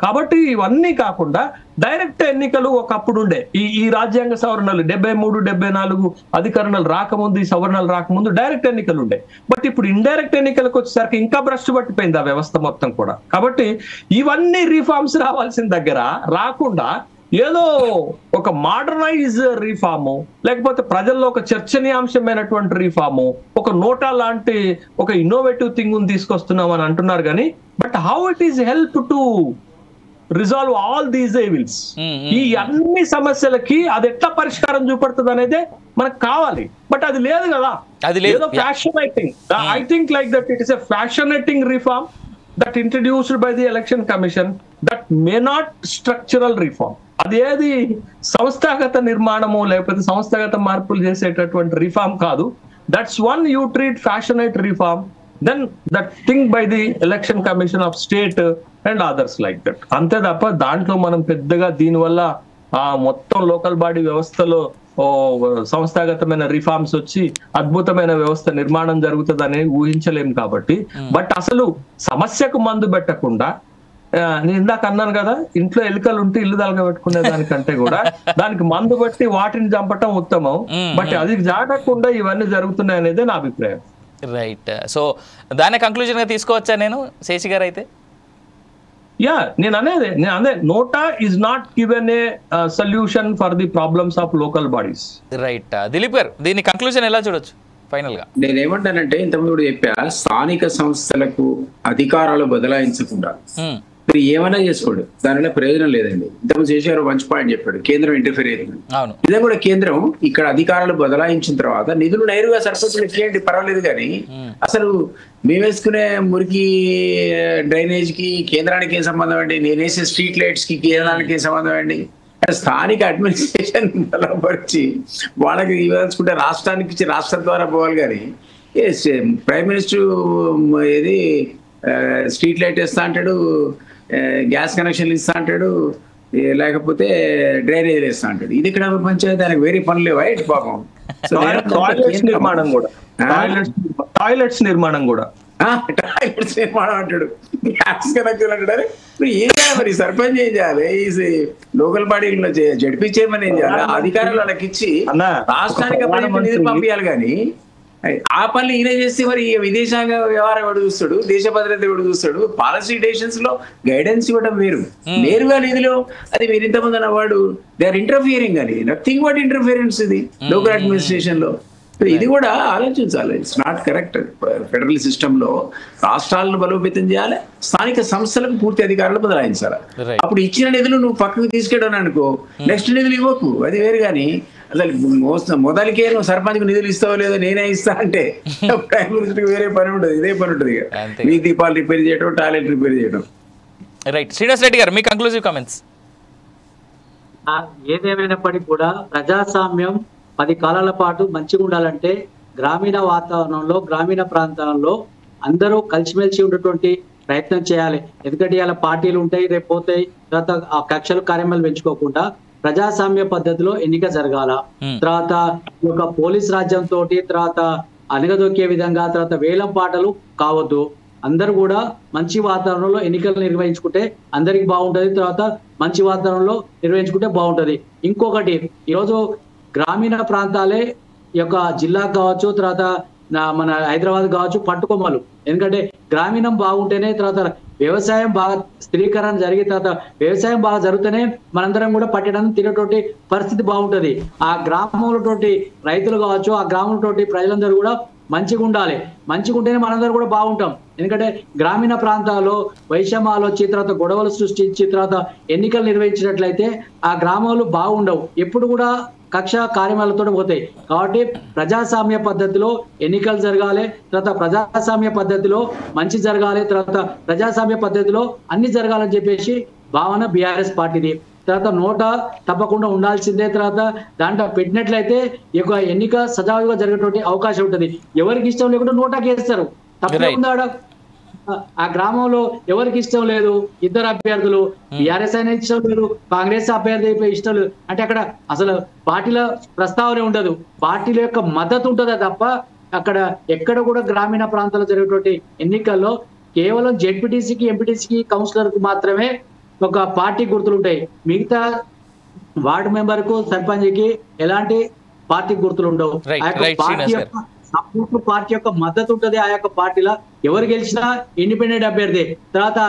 కాబట్టి ఇవన్నీ కాకుండా డైరెక్ట్ ఎన్నికలు ఒకప్పుడు ఉండే, ఈ రాజ్యాంగ సవరణలు 73, 74 అధికరణలు రాకముందు, ఈ సవరణలు రాకముందు డైరెక్ట్ ఎన్నికలు ఉండే. బట్ ఇప్పుడు ఇండైరెక్ట్ ఎన్నికలకు వచ్చేసరికి ఇంకా భ్రష్టు పట్టిపోయింది ఆ వ్యవస్థ మొత్తం కూడా. కాబట్టి ఇవన్నీ రిఫార్మ్స్ రావాల్సిన దగ్గర రాకుండా ఏదో ఒక మోడర్నైజ్ రిఫార్ము, లేకపోతే ప్రజల్లో ఒక చర్చనీయాంశమైనటువంటి రిఫార్ము, ఒక నోటా లాంటి ఒక ఇన్నోవేటివ్ థింగ్ తీసుకొస్తున్నాం అని అంటున్నారు కానీ, but how it is help to resolve all these evils, ఈ అన్ని సమస్యలకి అది ఎట్లా పరిష్కారం చూపడుతుంది అనేది మనకు కావాలి. బట్ అది లేదు కదా, ఏదో fascinating. I think like that it is a fascinating reform that introduced by the election commission, that may not structural reform. అదేది సంస్థాగత నిర్మాణము లేకపోతే సంస్థాగత మార్పులు చేసేటటువంటి రిఫార్మ్ కాదు. That's one you treat fascinate reform, then that thing by the election commission of state and others like that. అంతే తప్ప దాంట్లో మనం పెద్దగా దీనివల్ల మొత్తం లోకల్ బాడీ వ్యవస్థలో సంస్థాగతమైన రిఫార్మ్స్ వచ్చి అద్భుతమైన వ్యవస్థ నిర్మాణం జరుగుతుందని ఊహించలేం. కాబట్టి బట్ అసలు సమస్యకు మందు పెట్టకుండా, నేను ఇందాక అన్నాను కదా, ఇంట్లో ఎలుకలు ఉంటే ఇల్లు తలగబెట్టుకునే దానికంటే కూడా దానికి మందు బట్టి వాటిని చంపటం ఉత్తమం. బట్ అది జాగకుండా ఇవన్నీ జరుగుతున్నాయి అనేది నా అభిప్రాయం. రైట్. సో దాన్ని కంక్లూజన్ గా తీసుకోవచ్చా నేను, శేషి గారు అయితే? నేను అదే NOTA is not given a solution for the problems of local bodies. Right. Dilip garu, దీని కంక్లూజన్ ఎలా చూడొచ్చు ఫైనల్ గా? నేనేమంటానంటే ఇంతకుముందు చెప్పా, స్థానిక సంస్థలకు అధికారాలు బదలాయించకుండా మీరు ఏమైనా చేసుకోండి, దానివల్ల ప్రయోజనం లేదండి. ఇంతకుముందు శేషి గారు మంచి పాయింట్ చెప్పాడు, కేంద్రం ఇంటర్ఫియర్ అవుతుంది. ఇదే కూడా కేంద్రం ఇక్కడ అధికారాలు బదలాయించిన తర్వాత నిధులు నేరుగా సర్పంచులు ఇచ్చేయండి, పర్వాలేదు. కానీ అసలు మేము వేసుకునే మురికి డ్రైనేజ్ కి కేంద్రానికి ఏం సంబంధం అండి? నేను వేసే స్ట్రీట్ లైట్స్ కి కేంద్రానికి ఏం సంబంధం అండి? స్థానిక అడ్మినిస్ట్రేషన్ బలపరిచి వాళ్ళకి ఇవ్వాల్సుకుంటే రాష్ట్రానికి ఇచ్చి రాష్ట్రం ద్వారా పోవాలి. కానీ ప్రైమ్ మినిస్టర్ ఏది స్ట్రీట్ లైట్ ఇస్తా అంటాడు, గ్యాస్ కనెక్షన్లు ఇస్తా అంటాడు, లేకపోతే డ్రైనేజీలు ఇస్తా అంటాడు. ఇది ఇక్కడ పంచాయతీ, దానికి వేరే పనులు లేవా ఏంటి పాపం? టాయిలెట్స్ నిర్మాణం కూడా అంటాడు, గ్యాస్ కనెక్షన్ అంటాడు. ఇప్పుడు ఏం చేయాలి మరి? సర్పంచ్ ఏం చేయాలి? ఈ లోకల్ బాడీలో జడ్పీ చైర్మన్ ఏం చేయాలి? అధికారులు వాళ్ళకి ఇచ్చి రాష్ట్రానికి నిధులు పంపించాలి. కానీ ఆ పనులు ఈయన చేస్తే మరి విదేశాంగ వ్యవహారం ఎవడు చూస్తాడు, దేశ భద్రత ఎవడు చూస్తాడు? పాలసీ డెసిషన్స్ లో గైడెన్స్ ఇవ్వడం వేరు, నేరుగా నిధులు అది మీరు ఇంతమంది అన్నవాడు దే ఆర్ ఇంటర్ఫియరింగ్ అని. నథింగ్ బట్ ఇంటర్ఫియరెన్స్ ఇది లోకల్ అడ్మినిస్ట్రేషన్ లో. ఇది కూడా ఆలోచించాలి. It's not correct. Federal system లో రాష్ట్రాలను బలోపేతం చేయాలి, స్థానిక సంస్థలకు పూర్తి అధికారాలు బదలాయించాలి. అప్పుడు ఇచ్చిన నిధులు నువ్వు పక్కకు తీసుకెళ్ళాను అనుకో, నెక్స్ట్ నిధులు ఇవ్వకు, అది వేరు. కానీ అసలు మొదలకే నువ్వు సర్పంచ్ కు నిధులు ఇస్తావో లేదో నేనే ఇస్తా అంటే ప్రైమ్ మినిస్టర్ వేరే పని ఉంటుంది, ఇదే పని ఉంటుంది. వీధి దీపాలు రిపేర్ చేయడం, టాయిలెట్ రిపేర్ చేయడం. రైట్. శ్రీనివాస్ రెడ్డి గారు, మీ కంక్లూజివ్ కామెంట్స్. ఏదేమైనప్పటికీ కూడా ప్రజాస్వామ్యం 10 కాలాల పాటు మంచిగా ఉండాలంటే గ్రామీణ వాతావరణంలో, గ్రామీణ ప్రాంతాలలో అందరూ కలిసిమెలిసి ఉండేటువంటి ప్రయత్నం చేయాలి. ఎందుకంటే ఇలా పార్టీలు ఉంటాయి, రేపు పోతాయి, తర్వాత ఆ కక్షలు కార్యక్రమాలు పెంచుకోకుండా ప్రజాస్వామ్య పద్ధతిలో ఎన్నిక జరగాల. తర్వాత ఒక పోలీస్ రాజ్యం తోటి తర్వాత అణగదొక్కే విధంగా తర్వాత వేలం పాటలు కావద్దు. అందరూ కూడా మంచి వాతావరణంలో ఎన్నికలు నిర్వహించుకుంటే అందరికి బాగుంటది, తర్వాత మంచి వాతావరణంలో నిర్వహించుకుంటే బాగుంటది. ఇంకొకటి, ఈరోజు గ్రామీణ ప్రాంతాలే ఈ యొక్క జిల్లా కావచ్చు, తర్వాత మన హైదరాబాద్ కావచ్చు పట్టుకొమ్మలు. ఎందుకంటే గ్రామీణం బాగుంటేనే తర్వాత వ్యవసాయం బాగా స్థిరీకరణ జరిగి తర్వాత వ్యవసాయం బాగా జరుగుతూనే మనందరం కూడా పట్టడానికి తినేటువంటి పరిస్థితి బాగుంటది. ఆ గ్రామంలో రైతులు కావచ్చు, ఆ గ్రామంలో ప్రజలందరూ కూడా మంచిగా ఉండాలి. మంచిగా ఉంటేనే మనందరూ కూడా బాగుంటాం. ఎందుకంటే గ్రామీణ ప్రాంతాల్లో వైషమ్యాలు వచ్చి తర్వాత గొడవలు సృష్టించి తర్వాత ఎన్నికలు నిర్వహించినట్లయితే ఆ గ్రామాలు బాగుండవు, ఎప్పుడు కూడా కక్ష కార్యమాలతో పోతాయి. కాబట్టి ప్రజాస్వామ్య పద్ధతిలో ఎన్నికలు జరగాలి, తర్వాత ప్రజాస్వామ్య పద్ధతిలో మంచి జరగాలి, తర్వాత ప్రజాస్వామ్య పద్ధతిలో అన్ని జరగాలని చెప్పేసి భావన బీఆర్ఎస్ పార్టీది. తర్వాత నోట తప్పకుండా ఉండాల్సిందే. తర్వాత దాంట్లో పెట్టినట్లయితే ఈ యొక్క ఎన్నిక సజావుగా జరిగేటువంటి అవకాశం ఉంటుంది. ఎవరికి ఇష్టం లేకుండా నోటాకి వేస్తారు, తప్పకుండా ఉందాడ. ఆ గ్రామంలో ఎవరికి ఇష్టం లేదు, ఇద్దరు అభ్యర్థులు, బీఆర్ఎస్ అయినా ఇష్టం లేదు, కాంగ్రెస్ అభ్యర్థి ఇష్టం లేదు అంటే అక్కడ అసలు పార్టీల ప్రస్తావన ఉండదు, పార్టీల యొక్క మద్దతు ఉంటుందా తప్ప అక్కడ ఎక్కడ కూడా గ్రామీణ ప్రాంతాల్లో జరిగేటువంటి ఎన్నికల్లో కేవలం జెడ్పీటీసీకి, ఎంపీటీసీకి, కౌన్సిలర్ కు మాత్రమే ఒక పార్టీ గుర్తులు ఉంటాయి. మిగతా వార్డు మెంబర్ కు, సర్పంచ్కి ఎలాంటి పార్టీ గుర్తులు ఉండవు. పార్టీ యొక్క మద్దతు ఉంటుంది ఆ యొక్క పార్టీలో. ఎవరు గెలిచినా ఇండిపెండెంట్ అభ్యర్థి. తర్వాత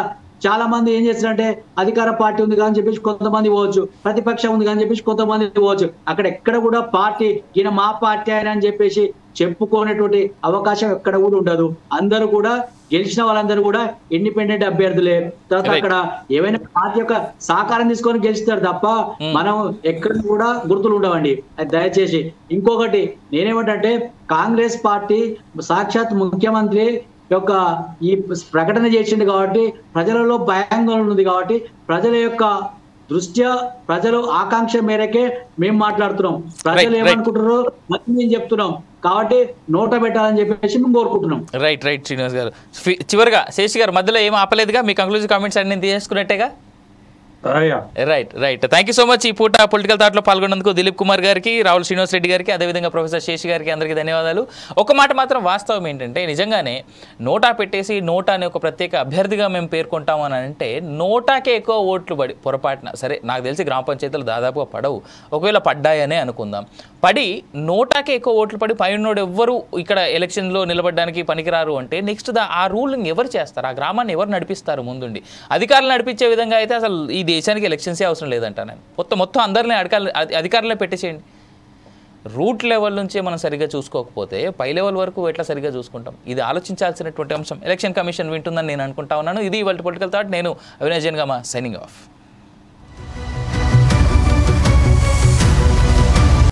చాలా మంది ఏం చేస్తారంటే అధికార పార్టీ ఉంది కానీ చెప్పేసి కొంతమంది పోవచ్చు, ప్రతిపక్షం ఉంది కానీ చెప్పేసి కొంతమంది పోవచ్చు. అక్కడ ఎక్కడ కూడా పార్టీ ఈయన మా పార్టీ ఆయన అని చెప్పేసి చెప్పుకునేటువంటి అవకాశం ఎక్కడ కూడా ఉండదు. అందరూ కూడా గెలిచిన వాళ్ళందరూ కూడా ఇండిపెండెంట్ అభ్యర్థులే. తర్వాత అక్కడ ఏవైనా పార్టీ యొక్క సహకారం తీసుకొని గెలుస్తారు తప్ప మనం ఎక్కడ కూడా గుర్తులు ఉండవండి. అది దయచేసి. ఇంకొకటి నేనేమంటే కాంగ్రెస్ పార్టీ సాక్షాత్ ముఖ్యమంత్రి యొక్క ఈ ప్రకటన చేసింది కాబట్టి ప్రజలలో భయంగా ఉంది కాబట్టి ప్రజల యొక్క దృష్ట్యా ప్రజలు ఆకాంక్ష మేరకే మేము మాట్లాడుతున్నాం. ప్రజలు ఏమనుకుంటారో మరి మేము చెప్తున్నాం కాబట్టి నోట పెట్టాలని చెప్పేసి మేము కోరుకుంటున్నాం. రైట్ శ్రీనివాస్ గారు, చివరిగా శేషి గారు మధ్యలో ఏం ఆపలేదుగా, మీ కంక్లూజివ్ కామెంట్స్ అన్ని తీసుకున్నట్టేగా. Right thank you so much. ఈ పూట పొలిటికల్ థాట్లో పాల్గొన్నందుకు దిలీప్ కుమార్ గారికి, రావుల శ్రీనివాస్ రెడ్డి గారికి, అదేవిధంగా ప్రొఫెసర్ శేషి గారికి అందరికీ ధన్యవాదాలు. ఒక మాట మాత్రం వాస్తవం ఏంటంటే నిజంగానే నోటా పెట్టేసి నోటా అనే ఒక ప్రత్యేక అభ్యర్థిగా మేము పేర్కొంటామని అంటే నోటాకే ఎక్కువ ఓట్లు పడి పొరపాటున, సరే నాకు తెలిసి గ్రామ పంచాయతీలు దాదాపుగా పడవు, ఒకవేళ పడ్డాయనే అనుకుందాం, పడి నోటాకే ఎక్కువ ఓట్లు పడి పైనోడు ఎవ్వరు ఇక్కడ ఎలక్షన్లో నిలబడడానికి పనికిరారు అంటే నెక్స్ట్ ఆ రూలింగ్ ఎవరు చేస్తారు, ఆ గ్రామాన్ని ఎవరు నడిపిస్తారు ముందుండి? అధికారులు నడిపించే విధంగా అయితే అసలు ఈ దేశానికి ఎలక్షన్సే అవసరం లేదంట నేను. మొత్తం అందరినీ అధికారులే పెట్టేసేయండి. రూట్ లెవెల్ నుంచే మనం సరిగ్గా చూసుకోకపోతే పై లెవెల్ వరకు ఎట్లా సరిగ్గా చూసుకుంటాం? ఇది ఆలోచించాల్సినటువంటి అంశం. ఎలక్షన్ కమిషన్ వింటుందని నేను అనుకుంటా ఉన్నాను. ఇది ఇవాళ పొలిటికల్ థాట్. నేను అవినాష్ జనగామ, సైనింగ్ ఆఫ్.